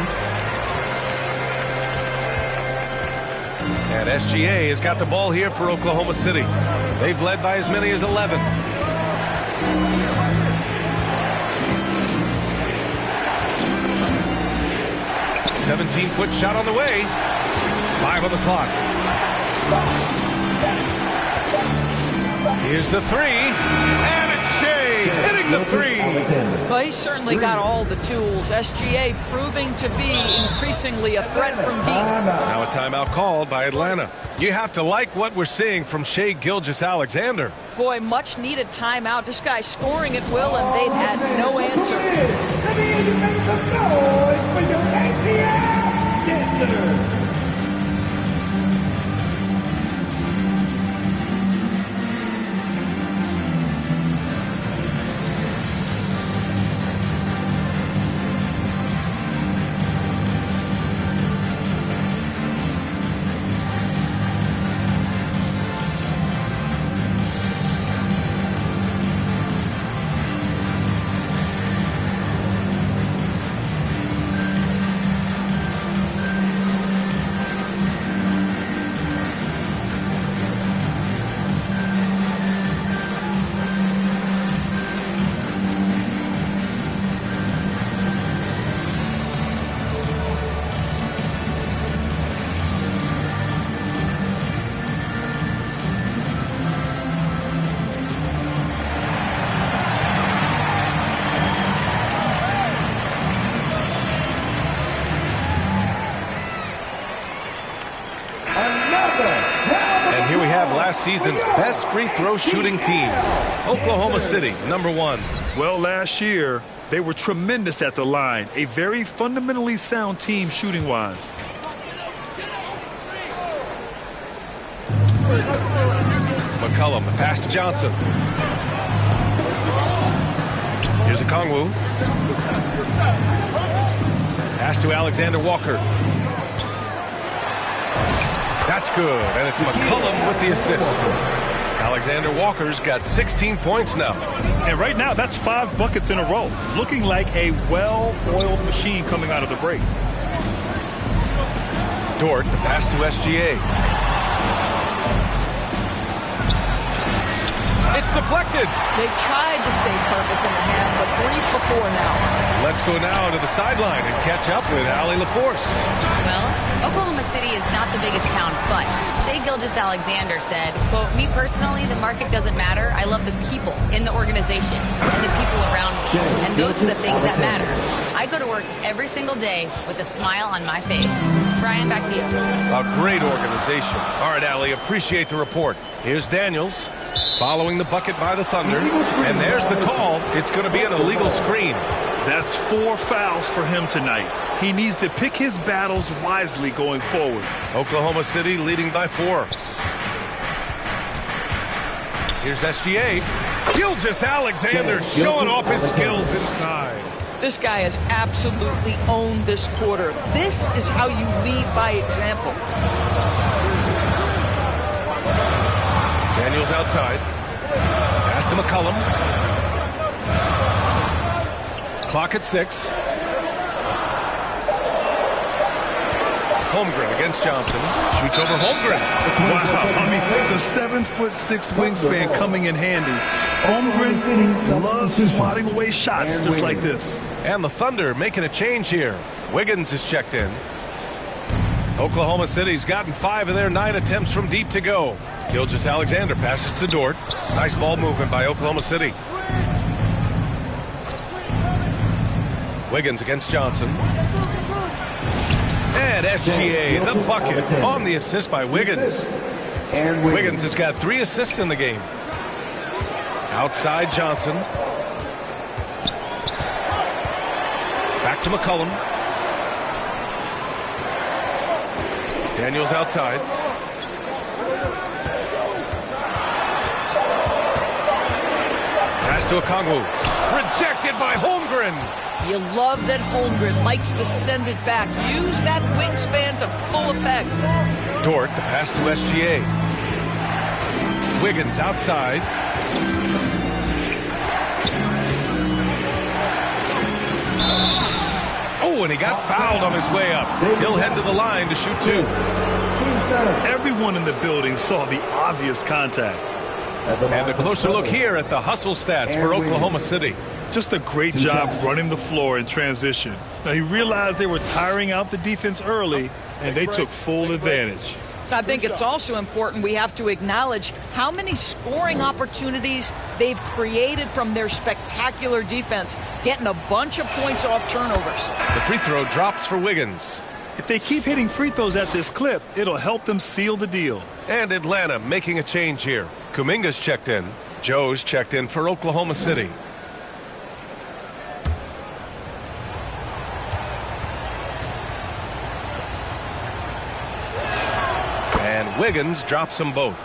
And SGA has got the ball here for Oklahoma City. They've led by as many as 11. A 17-foot shot on the way. 5 on the clock. Here's the three. And it's Shea hitting the three. Well, he's certainly got all the tools. SGA proving to be increasingly a threat from deep. Now a timeout called by Atlanta. You have to like what we're seeing from Shea Gilgeous-Alexander. Boy, much needed timeout. This guy's scoring at will, and they've had no answer. Let me hear you make some noise for your ATL dancer. Season's best free throw shooting team, Oklahoma City, #1. Well, last year, they were tremendous at the line. A very fundamentally sound team shooting-wise. McCollum, the pass to Johnson. Here's Okongwu. Pass to Alexander Walker. That's good, and it's McCollum with the assist. Alexander Walker's got 16 points now. And right now, that's 5 buckets in a row. Looking like a well-oiled machine coming out of the break. Dort, the pass to SGA. It's deflected. They tried to stay perfect in the hand, but 3 for 4 now. Let's go now to the sideline and catch up with Allie LaForce. Well, Oklahoma City is not the biggest town, but Shea Gilgeous-Alexander said, quote, "Me personally, the market doesn't matter. I love the people in the organization and the people around me. And those are the things that matter. I go to work every single day with a smile on my face." Brian, back to you. A great organization. All right, Allie, appreciate the report. Here's Daniels following the bucket by the Thunder. And there's the call. It's going to be an illegal screen. That's 4 fouls for him tonight. He needs to pick his battles wisely going forward. Oklahoma City leading by 4. Here's SGA. Gilgeous-Alexander showing off his skills inside. This guy has absolutely owned this quarter. This is how you lead by example. Daniels outside. to McCollum. Clock at 6. Holmgren against Johnson. Shoots over Holmgren. Wow, I mean, the 7'6" wingspan coming in handy. Holmgren loves swatting away shots just like this. And the Thunder making a change here. Wiggins is checked in. Oklahoma City's gotten 5 of their 9 attempts from deep to go. Gilgeous-Alexander passes to Dort. Nice ball movement by Oklahoma City. Wiggins against Johnson. And SGA, the bucket, on the assist by Wiggins. Wiggins has got 3 assists in the game. Outside Johnson. Back to McCollum. Daniels outside. Pass to Okongwu. Rejected by Holmgren. You love that Holmgren likes to send it back. Use that wingspan to full effect. Dort, the pass to SGA. Wiggins outside. Oh, and he got fouled on his way up. He'll head to the line to shoot 2. Everyone in the building saw the obvious contact. And a closer look here at the hustle stats for Oklahoma City. Just a great job running the floor in transition. Now, he realized they were tiring out the defense early, and they took full advantage. I think it's also important we have to acknowledge how many scoring opportunities they've created from their spectacular defense, getting a bunch of points off turnovers. The free throw drops for Wiggins. If they keep hitting free throws at this clip, it'll help them seal the deal. And Atlanta making a change here. Kuminga's checked in. Joe's checked in for Oklahoma City. And Wiggins drops them both.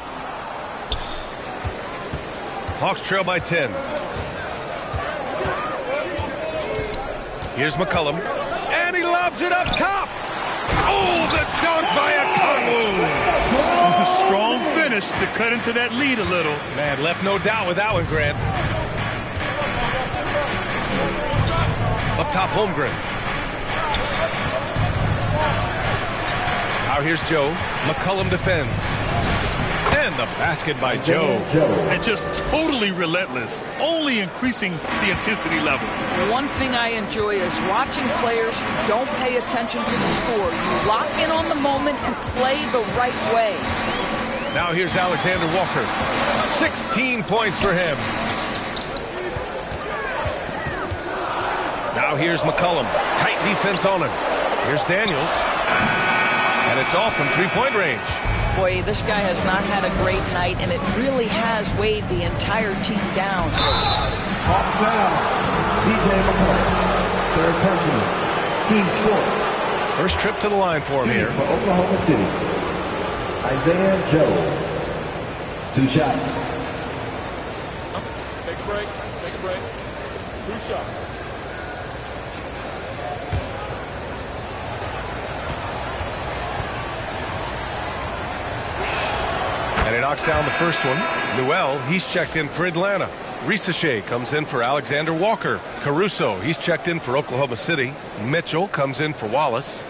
Hawks trail by 10. Here's McCollum. And he lobs it up top. Oh, the dunk by Okongwu. Strong finish to cut into that lead a little. Man, left no doubt with that one, Grant. Up top, Holmgren. Now here's Joe. McCollum defends. And the basket by Joe. And just totally relentless, only increasing the intensity level. One thing I enjoy is watching players who don't pay attention to the score. You lock in on the moment and play the right way. Now here's Alexander Walker. 16 points for him. Now here's McCollum. Tight defense on him. Here's Daniels. And it's off from three-point range. Boy, this guy has not had a great night, and it really has weighed the entire team down. Hawks now. TJ McCollum. Third personal. Team score. First trip to the line for him here. For Oklahoma City. Isaiah Joe. 2 shots. Take a break. Take a break. 2 shots. And he knocks down the first one. Newell, he's checked in for Atlanta. Risachet comes in for Alexander Walker. Caruso, he's checked in for Oklahoma City. Mitchell comes in for Wallace.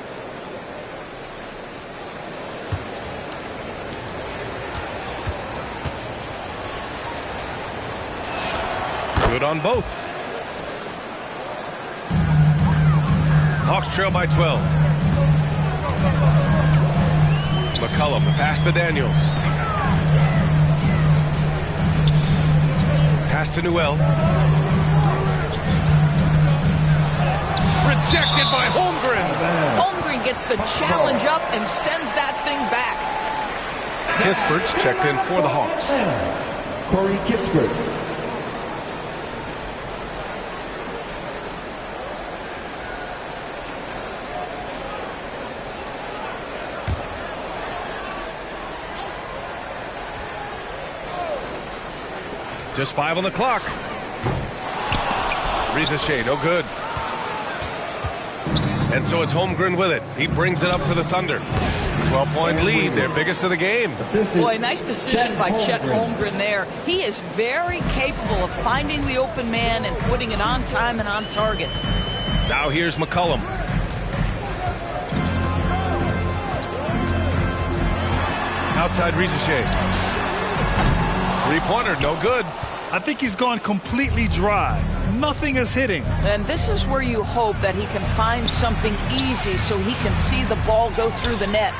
Good on both. Hawks trail by 12. McCollum, the pass to Daniels. Pass to Newell. Rejected by Holmgren. Holmgren gets the challenge up and sends that thing back. Kispert's checked in for the Hawks. Corey Kispert. Just 5 on the clock. Risachet, no good. And so it's Holmgren with it. He brings it up for the Thunder. 12-point lead, their biggest of the game. Boy, nice decision by Chet Holmgren there. He is very capable of finding the open man and putting it on time and on target. Now here's McCollum. Outside Rizachet. Three-pointer, no good. I think he's gone completely dry. Nothing is hitting. And this is where you hope that he can find something easy so he can see the ball go through the net.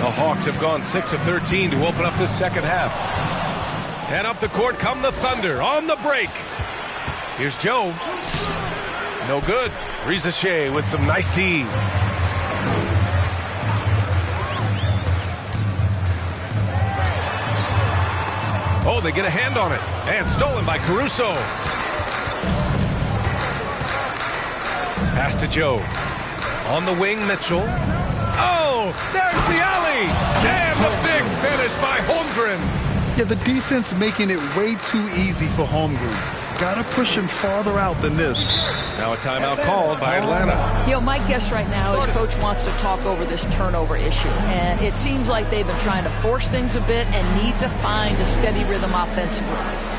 The Hawks have gone 6 of 13 to open up this second half. And up the court come the Thunder on the break. Here's Joe. No good. Rizachet with some nice D. Oh, they get a hand on it. And stolen by Caruso. Pass to Joe. On the wing, Mitchell. Oh, there's the alley. And the big finish by Holmgren. Yeah, the defense making it way too easy for Holmgren. Got to push him farther out than this. Now a timeout called by Atlanta. You know, my guess right now is Coach wants to talk over this turnover issue. And it seems like they've been trying to force things a bit and need to find a steady rhythm offensively.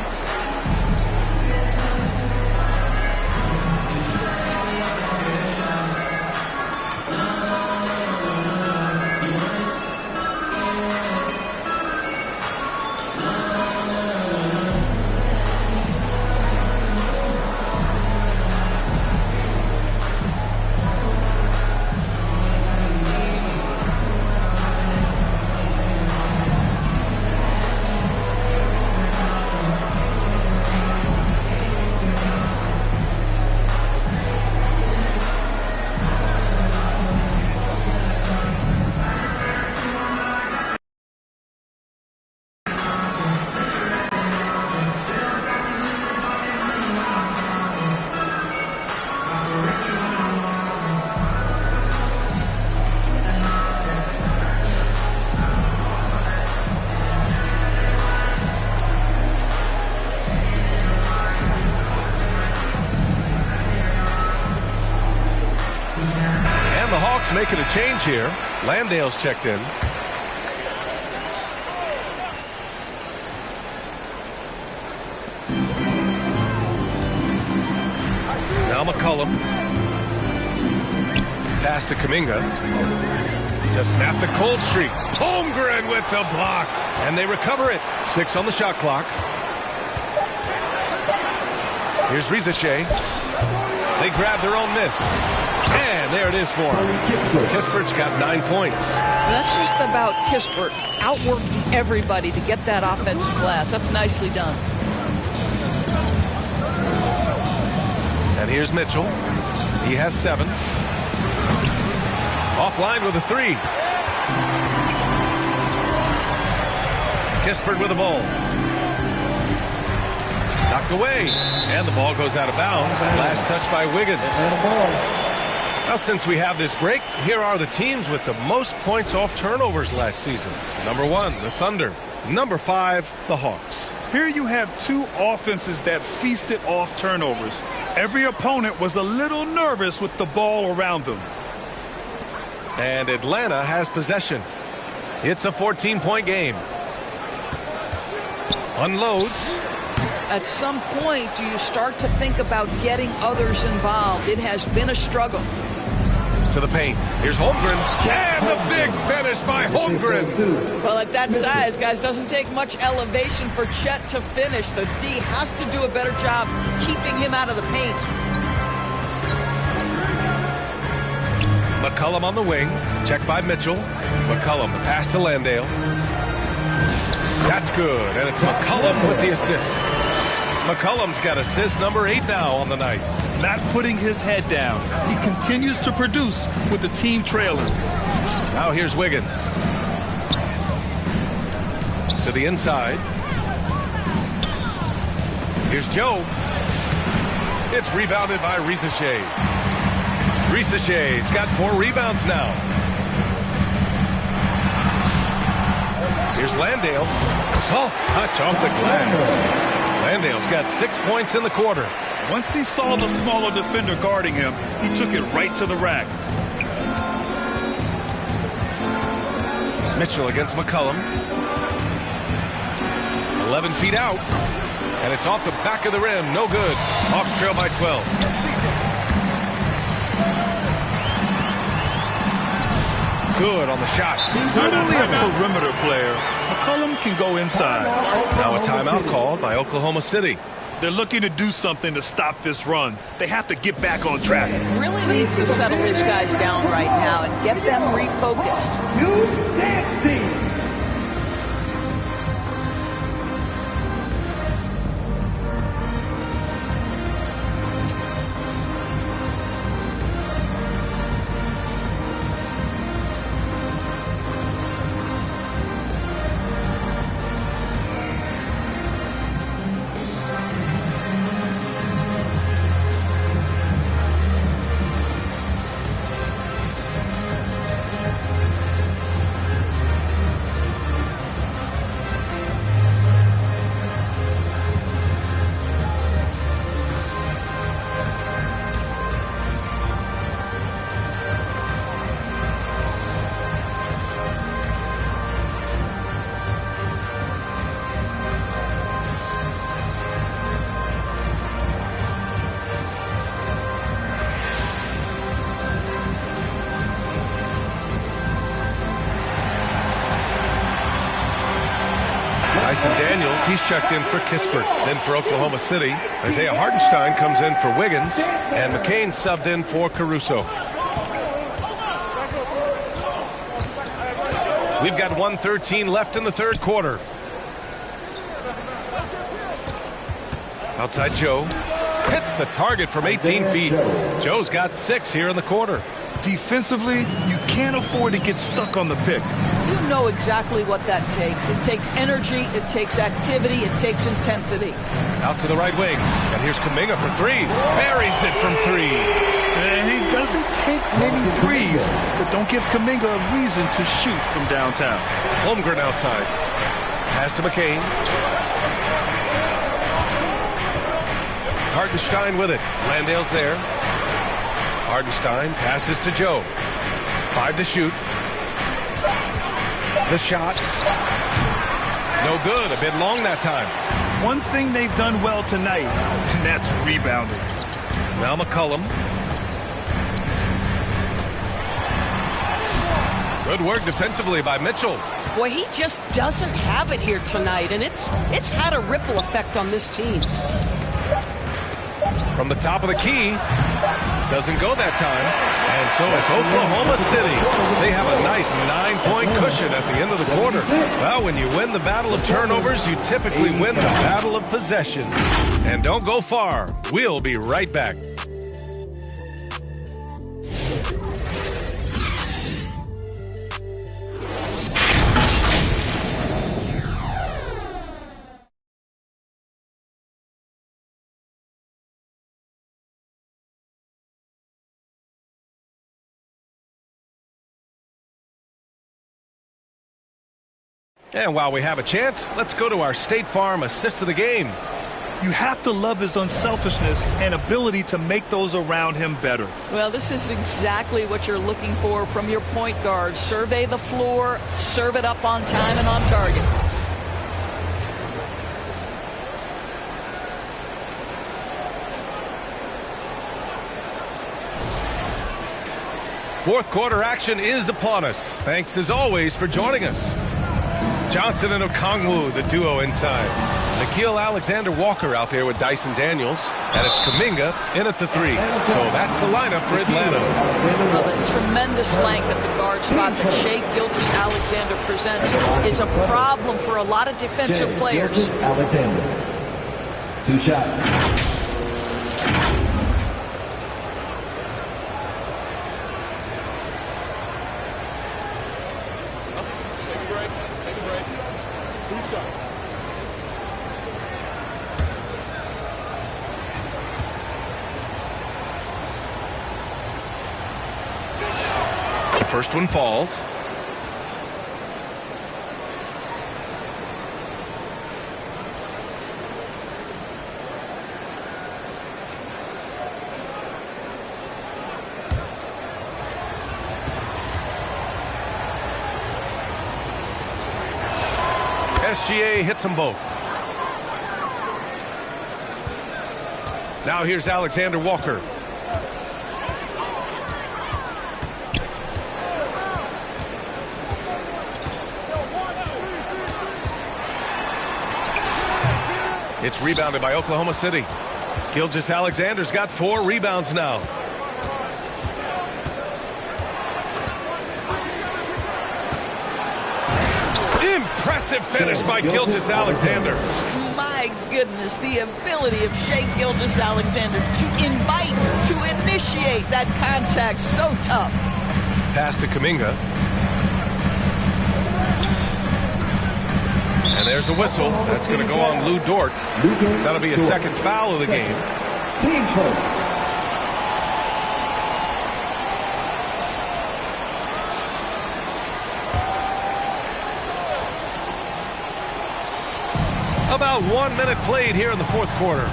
Making a change here. Landale's checked in. Now McCollum. Pass to Kuminga. To snap the cold streak. Holmgren with the block. And they recover it. 6 on the shot clock. Here's Rizachet. They grab their own miss. And there it is for him. Kispert's got 9 points. That's just about Kispert outworking everybody to get that offensive glass. That's nicely done. And here's Mitchell. He has 7. Offline with a 3. Kispert with the ball. Knocked away. And the ball goes out of bounds. Last touch by Wiggins. Well, since we have this break, here are the teams with the most points off turnovers last season. Number 1, the Thunder. Number 5, the Hawks. Here you have two offenses that feasted off turnovers. Every opponent was a little nervous with the ball around them. And Atlanta has possession. It's a 14-point game. Unloads. At some point, do you start to think about getting others involved? It has been a struggle. To the paint. Here's Holmgren. And the big finish by Holmgren. Well, at that size, guys, doesn't take much elevation for Chet to finish. The D has to do a better job keeping him out of the paint. McCollum on the wing. Checked by Mitchell. McCollum, the pass to Landale. That's good. And it's McCollum with the assist. McCollum's got assist number 8 now on the night. Not putting his head down. He continues to produce with the team trailing. Now here's Wiggins. To the inside. Here's Joe. It's rebounded by Rizachet. Rizachet's got 4 rebounds now. Here's Landale. Soft touch off the glass. Landale's got 6 points in the quarter. Once he saw the smaller defender guarding him, he took it right to the rack. Mitchell against McCullum. 11 feet out. And it's off the back of the rim. No good. Hawks trail by 12. Good on the shot. Not only a perimeter player, McCullum can go inside. Now a timeout called by Oklahoma City. They're looking to do something to stop this run. They have to get back on track. Really needs to settle his guys down right now and get them refocused. New dance team. Dyson Daniels, he's checked in for Kispert. Then for Oklahoma City, Isaiah Hartenstein comes in for Wiggins, and McCain subbed in for Caruso. We've got 1:13 left in the third quarter. Outside Joe. Hits the target from 18 feet. Joe's got 6 here in the quarter. Defensively, you can't afford to get stuck on the pick. You know exactly what that takes. It takes energy, it takes activity, it takes intensity. Out to the right wing. And here's Kuminga for 3. Buries it from 3. And he doesn't take many threes, but don't give Kuminga a reason to shoot from downtown. Holmgren outside. Pass to McCain. Hartenstein with it. Landale's there. Hartenstein passes to Joe. 5 to shoot. The shot. No good. A bit long that time. One thing they've done well tonight, and that's rebounding. Now McCullum. Good work defensively by Mitchell. Boy, he just doesn't have it here tonight, and it's had a ripple effect on this team. From the top of the key. Doesn't go that time. And so it's Oklahoma City. They have a nice 9-point cushion at the end of the quarter. Well, when you win the battle of turnovers, you typically win the battle of possession. And don't go far. We'll be right back. And while we have a chance, let's go to our State Farm assist of the game. You have to love his unselfishness and ability to make those around him better. Well, this is exactly what you're looking for from your point guard. Survey the floor, serve it up on time and on target. Fourth quarter action is upon us. Thanks as always for joining us. Johnson and Okongwu, the duo inside. Nickeil Alexander-Walker out there with Dyson Daniels. And it's Kuminga in at the 3. So that's the lineup for Atlanta. Well, the tremendous length at the guard spot that Shai Gilgeous-Alexander presents is a problem for a lot of defensive players. Alexander. 2 shots. First one falls. SGA hits them both. Now here's Alexander Walker. It's rebounded by Oklahoma City. Gilgeous-Alexander's got 4 rebounds now. Impressive finish by Gilgeous-Alexander. My goodness, the ability of Shai Gilgeous-Alexander to invite, to initiate that contact, so tough. Pass to Kuminga. And there's a whistle. That's going to go on Lou Dort. That'll be a second foul of the game. Team foul. About 1 minute played here in the fourth quarter.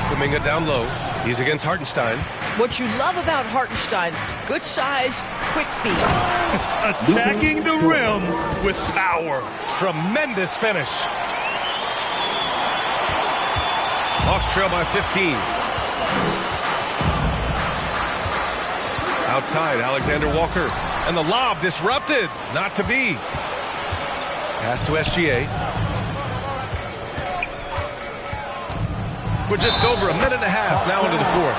Kuminga down low. He's against Hartenstein. What you love about Hartenstein, good size, quick feet. Attacking the rim with power. Tremendous finish. Hawks trail by 15. Outside, Alexander Walker. And the lob disrupted. Not to be. Pass to SGA. We're just over a minute and a half now into the fourth.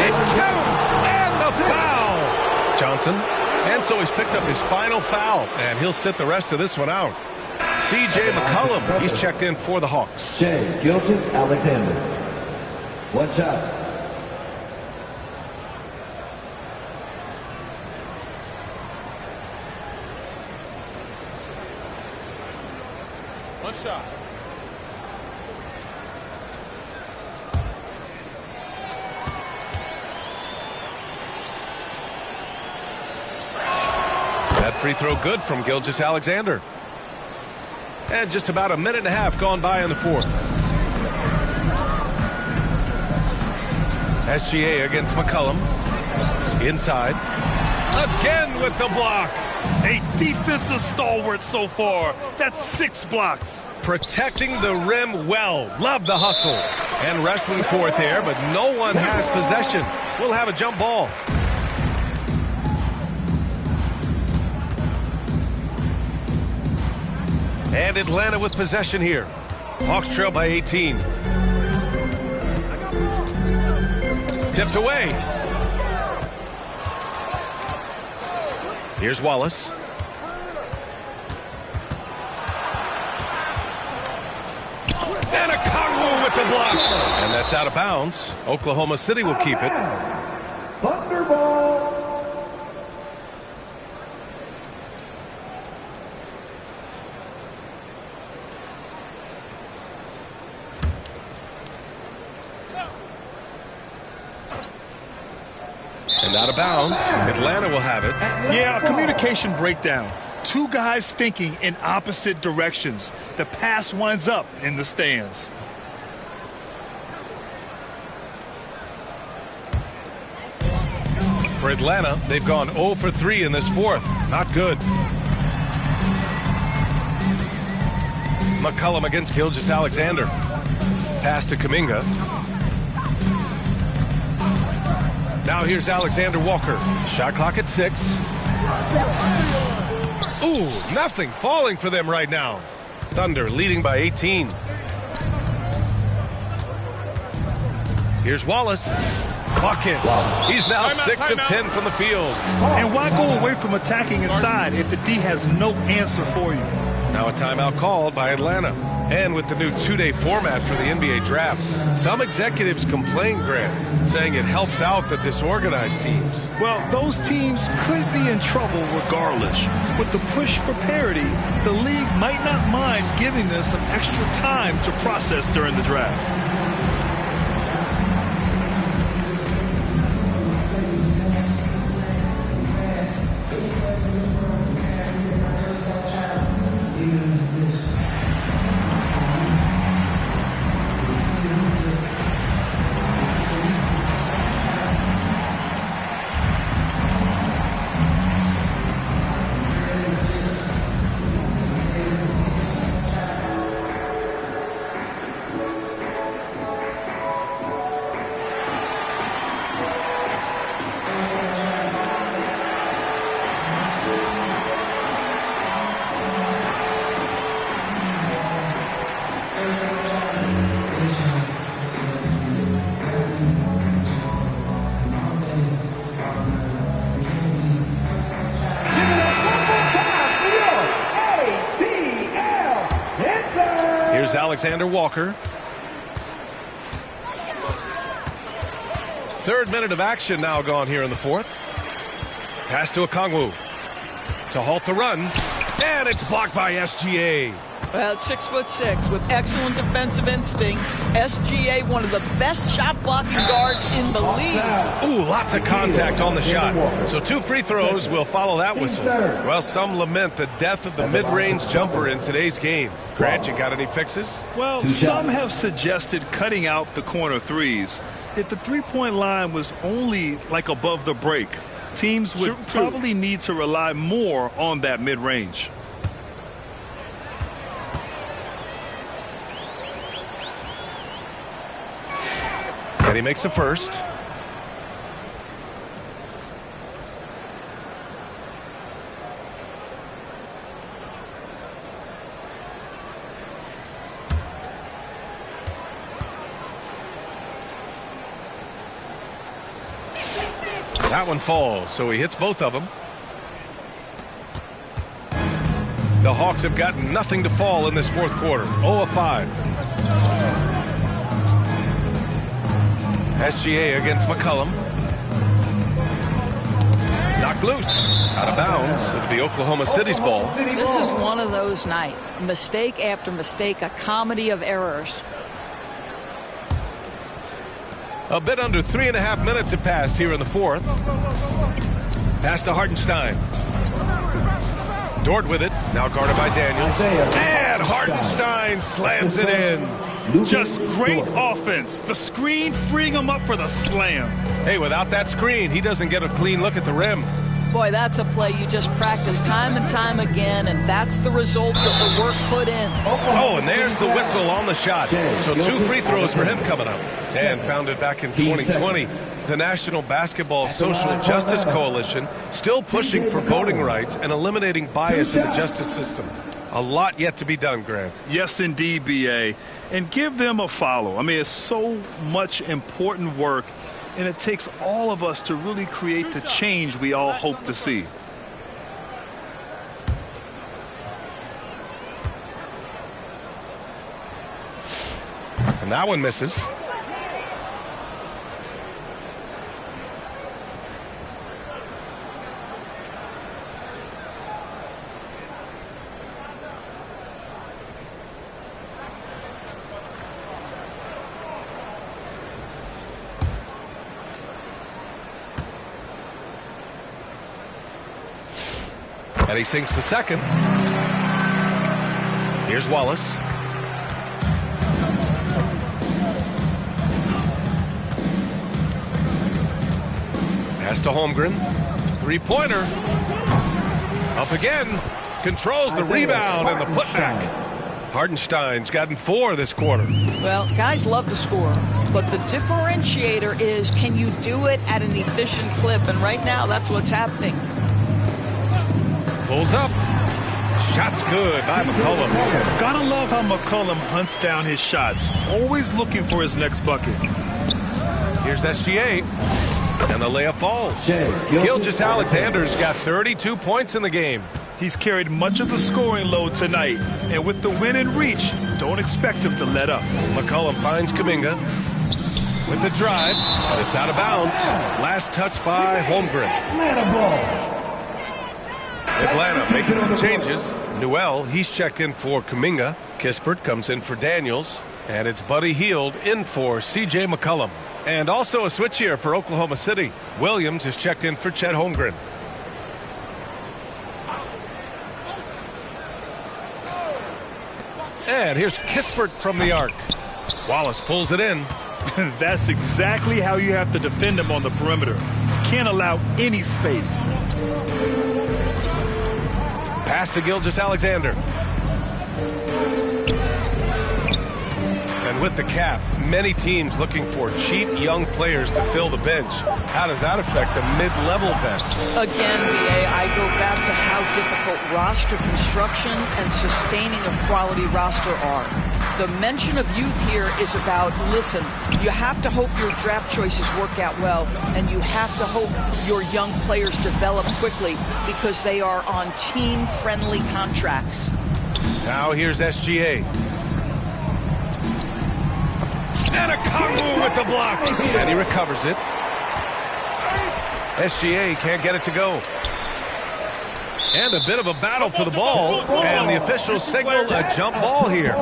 It counts, and the foul. Johnson. And so he's picked up his final foul, and he'll sit the rest of this one out. C.J. McCollum, he's checked in for the Hawks. Shai Gilgeous-Alexander. 1 shot. One shot. That free throw good from Gilgeous-Alexander. And just about a minute and a half gone by in the fourth. SGA against McCollum. Inside. Again with the block. A defensive stalwart so far. That's 6 blocks. Protecting the rim well. Love the hustle. And wrestling for it there, but no one has possession. We'll have a jump ball. And Atlanta with possession here. Hawks trail by 18. Tipped away. Here's Wallace. And a Kongwu with the block. And that's out of bounds. Oklahoma City will keep it. Thunderball. And out of bounds. Atlanta will have it. Yeah, a communication breakdown. 2 guys thinking in opposite directions. The pass winds up in the stands. For Atlanta, they've gone 0 for 3 in this fourth. Not good. McCollum against Gilgeous-Alexander. Pass to Kuminga. Now here's Alexander Walker. Shot clock at 6. Ooh, nothing falling for them right now. Thunder leading by 18. Here's Wallace. Buckets. He's now 6 of 10 from the field. And why go away from attacking inside if the D has no answer for you? Now a timeout called by Atlanta. And with the new 2-day format for the NBA draft, some executives complain, Grant, saying it helps out the disorganized teams. Well, those teams could be in trouble regardless. With the push for parity, the league might not mind giving them some extra time to process during the draft. Alexander Walker. Third minute of action now gone here in the fourth. Pass to Okongwu to halt the run, and it's blocked by SGA. Well, 6'6" with excellent defensive instincts. SGA, one of the best shot blocking guards in the league. Ooh, lots of contact on the shot. So 2 free throws will follow that whistle. Well, some lament the death of the mid-range jumper in today's game. Grant, you got any fixes? Well, some have suggested cutting out the corner threes. If the three-point line was only like above the break, teams would probably need to rely more on that mid-range. And he makes a first. That one falls, so he hits both of them. The Hawks have got nothing to fall in this fourth quarter. 0 of 5. SGA against McCollum. Knocked loose. Out of bounds. It'll be Oklahoma City's ball. This is one of those nights. Mistake after mistake, a comedy of errors. A bit under 3.5 minutes have passed here in the fourth. Pass to Hartenstein. Dort with it. Now guarded by Daniels. And Hartenstein slams it in. Just great offense. The screen freeing him up for the slam. Hey, without that screen, he doesn't get a clean look at the rim. Boy, that's a play you just practice time and time again, and that's the result of the work put in. Oh, and there's the whistle on the shot. So 2 free throws for him coming up. And founded back in 2020, the National Basketball Social Justice Coalition still pushing for voting rights and eliminating bias in the justice system. A lot yet to be done, Grant. Yes, indeed, B.A. And give them a follow. I mean, it's so much important work, and it takes all of us to really create the change we all hope to see. And that one misses. And he sinks the second. Here's Wallace. Pass to Holmgren. Three-pointer. Up again. Controls the rebound and the putback. Hartenstein's gotten 4 this quarter. Well, guys love to score, but the differentiator is, can you do it at an efficient clip? And right now, that's what's happening. Pulls up. Shot's good by McCollum. Gotta love how McCollum hunts down his shots. Always looking for his next bucket. Here's SGA. And the layup falls. Gilgeous-Alexander's got 32 points in the game. He's carried much of the scoring load tonight. And with the win in reach, don't expect him to let up. McCollum finds Kuminga with the drive, but it's out of bounds. Last touch by Holmgren. Atlanta making some changes. Newell, he's checked in for Kuminga. Kispert comes in for Daniels. And it's Buddy Hield in for C.J. McCollum. And also a switch here for Oklahoma City. Williams is checked in for Chet Holmgren. And here's Kispert from the arc. Wallace pulls it in. That's exactly how you have to defend him on the perimeter. Can't allow any space. Pass to Gilgeous-Alexander. And with the cap, many teams looking for cheap young players to fill the bench. How does that affect the mid-level vets? Again, BA, I go back to how difficult roster construction and sustaining a quality roster are. The mention of youth here is about, listen, you have to hope your draft choices work out well, and you have to hope your young players develop quickly because they are on team-friendly contracts. Now here's SGA. the block, and he recovers it. SGA can't get it to go. And a bit of a battle for the ball, and the officials signal a jump ball here.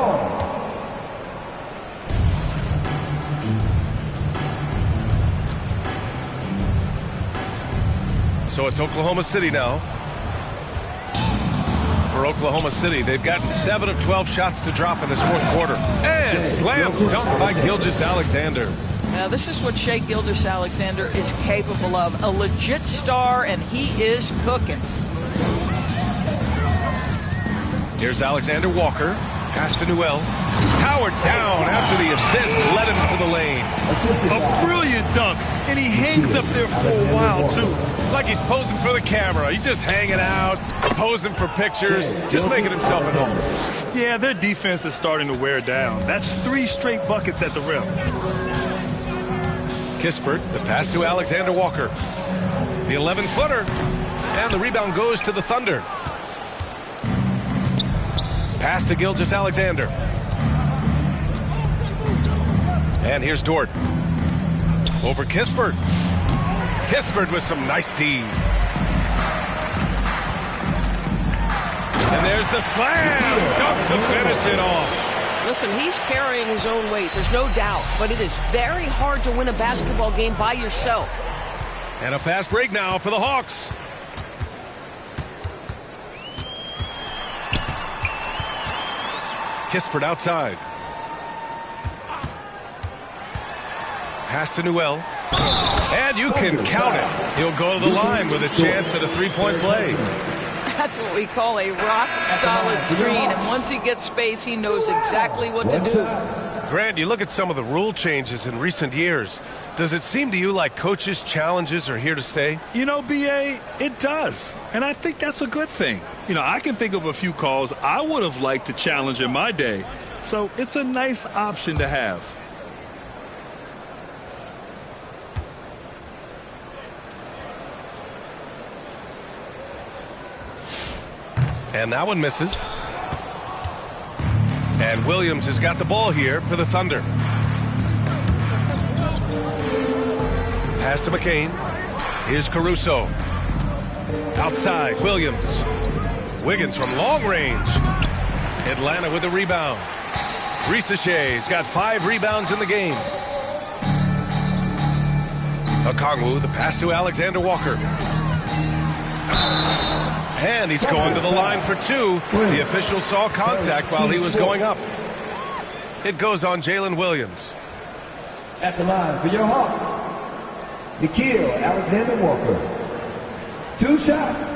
So it's Oklahoma City now. For Oklahoma City, they've gotten 7 of 12 shots to drop in this fourth quarter. And slam dunk by Gilgeous-Alexander. Now, this is what Shai Gilgeous-Alexander is capable of. A legit star, and he is cooking. Here's Alexander Walker. Pass to Newell. Powered down after the assist. Led him to the lane. A brilliant dunk. And he hangs up there for a while, too. Like he's posing for the camera. He's just hanging out, posing for pictures, just making himself at home. Yeah, their defense is starting to wear down. That's 3 straight buckets at the rim. Kispert, the pass to Alexander Walker. The 11-footer. And the rebound goes to the Thunder. Pass to Gilgeous-Alexander. And here's Dort. Over Kispert. Kispert with some nice D. And there's the slam dunk to finish it off. Listen, he's carrying his own weight, there's no doubt, but it is very hard to win a basketball game by yourself. And a fast break now for the Hawks. Kispert outside. Pass to Newell. And you can count it. He'll go to the line with a chance at a three-point play. That's what we call a rock-solid screen. And once he gets space, he knows exactly what to do. Grant, you look at some of the rule changes in recent years. Does it seem to you like coaches' challenges are here to stay? You know, B.A., it does. And I think that's a good thing. You know, I can think of a few calls I would have liked to challenge in my day. So it's a nice option to have. And that one misses. And Williams has got the ball here for the Thunder. Pass to McCain. Here's Caruso. Outside, Williams. Wiggins from long range. Atlanta with the rebound. Risaché's got 5 rebounds in the game. Okongwu, the pass to Alexander Walker. And he's going to the line for 2. The official saw contact while he was going up. It goes on Jalen Williams. At the line for your Hawks, Nikhil Alexander Walker. 2 shots.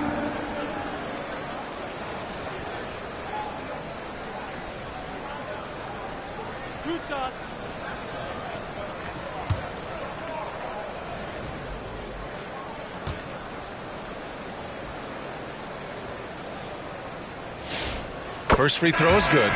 First free throw is good.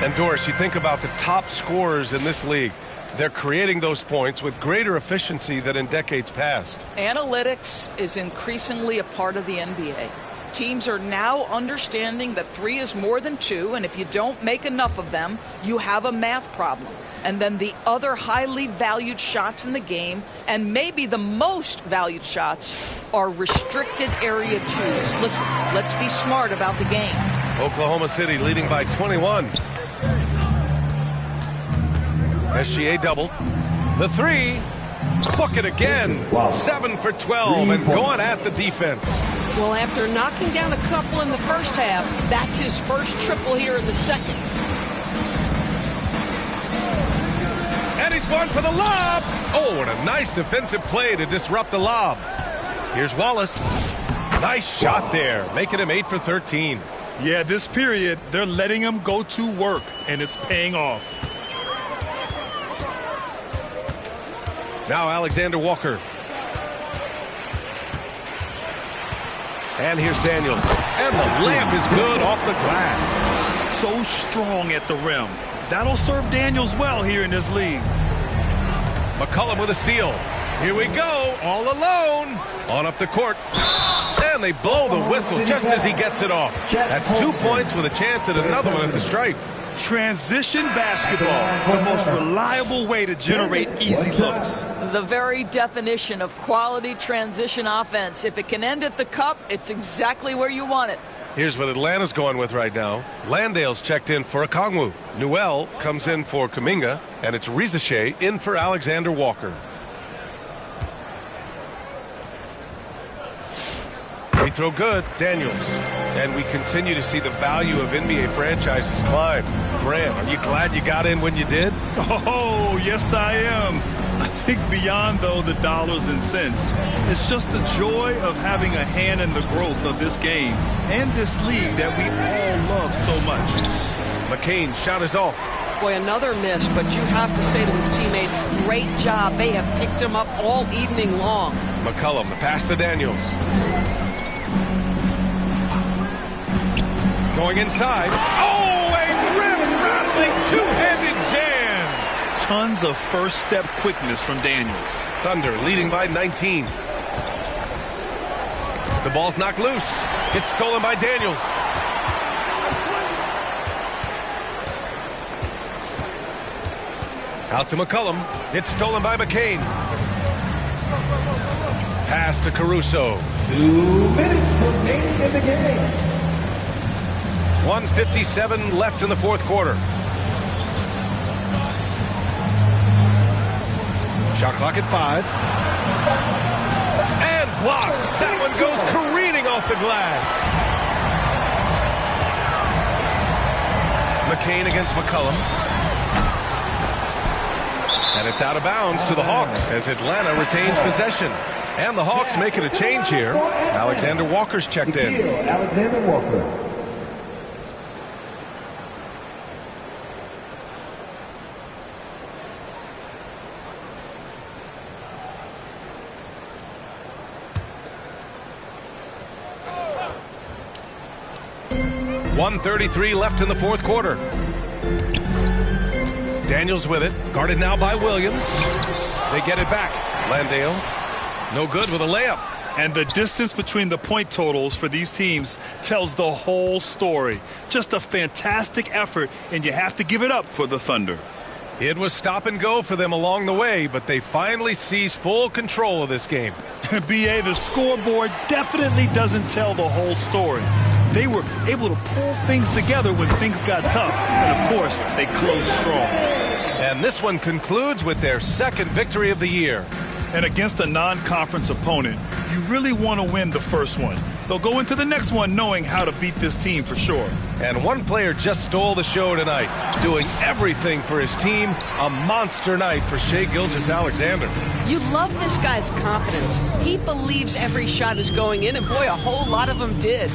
And Doris, you think about the top scorers in this league. They're creating those points with greater efficiency than in decades past. Analytics is increasingly a part of the NBA. Teams are now understanding that 3 is more than 2, and if you don't make enough of them, you have a math problem. And then the other highly valued shots in the game, and maybe the most valued shots, are restricted area 2s. Listen, let's be smart about the game. Oklahoma City leading by 21. SGA double. The 3. Book it again. 7 for 12 and going at the defense. Well, after knocking down a couple in the first half, that's his first triple here in the second. And he's going for the lob. Oh, and a nice defensive play to disrupt the lob. Here's Wallace. Nice shot there, making him 8 for 13. Yeah, this period, they're letting him go to work, and it's paying off. Now Alexander Walker. And here's Daniels. And the layup is good off the glass. So strong at the rim. That'll serve Daniels well here in this league. McCollum with a steal. Here we go, all alone. On up the court. And they blow the whistle just as he gets it off. That's 2 points with a chance at another one at the stripe. Transition basketball, the most reliable way to generate easy looks. The very definition of quality transition offense. If it can end at the cup, it's exactly where you want it. Here's what Atlanta's going with right now. Landale's checked in for Okongwu. Newell comes in for Kuminga, and it's Rizachet in for Alexander Walker. Free throw good, Daniels. And we continue to see the value of NBA franchises climb. Graham, are you glad you got in when you did? Oh, yes, I am. I think beyond, though, the dollars and cents, it's just the joy of having a hand in the growth of this game and this league that we all love so much. McCain shot is off. Boy, another miss, but you have to say to his teammates, great job. They have picked him up all evening long. McCollum, the pass to Daniels. Going inside. Oh, a rim-rattling two-handed jam. Tons of first-step quickness from Daniels. Thunder leading by 19. The ball's knocked loose. It's stolen by Daniels. Out to McCollum. It's stolen by McCain. Pass to Caruso. 2 minutes remaining in the game. 1:57 left in the fourth quarter. Shot clock at 5. And blocked. That one goes careening off the glass. McCain against McCollum. And it's out of bounds to the Hawks as Atlanta retains possession. And the Hawks making a change here. Alexander Walker's checked in. Alexander Walker. .133 left in the fourth quarter. Daniels with it. Guarded now by Williams. They get it back. Landale. No good with a layup. And the distance between the point totals for these teams tells the whole story. Just a fantastic effort, and you have to give it up for the Thunder. It was stop and go for them along the way, but they finally seized full control of this game. B.A., the scoreboard definitely doesn't tell the whole story. They were able to pull things together when things got tough, and of course, they closed strong. And this one concludes with their second victory of the year. And against a non-conference opponent, you really want to win the first one. They'll go into the next one knowing how to beat this team for sure. And one player just stole the show tonight, doing everything for his team. A monster night for Shai Gilgeous-Alexander. You love this guy's confidence. He believes every shot is going in, and boy, a whole lot of them did.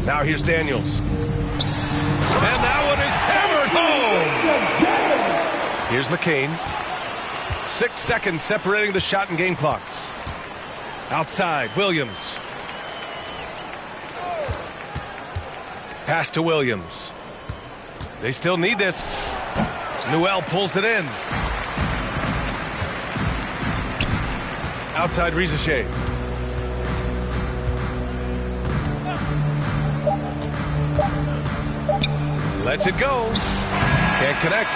Now here's Daniels. And that one is hammered home. Here's McCain. 6 seconds separating the shot and game clocks. Outside, Williams. Pass to Williams. They still need this. Newell pulls it in. Outside, Rizachet. Lets it go. Can't connect.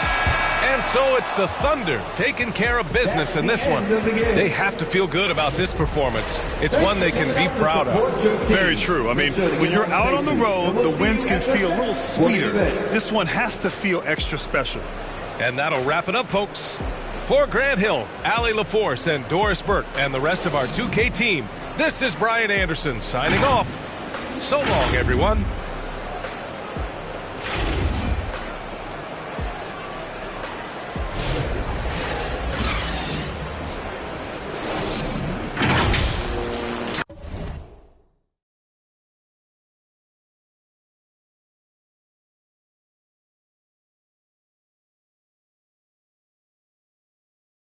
And so it's the Thunder taking care of business in this one. They have to feel good about this performance. It's one they can be proud of. Very true. I mean, when you're out on the road, the wins can feel a little sweeter. This one has to feel extra special. And that'll wrap it up, folks. For Grant Hill, Allie LaForce, and Doris Burke, and the rest of our 2K team, this is Brian Anderson signing off. So long, everyone.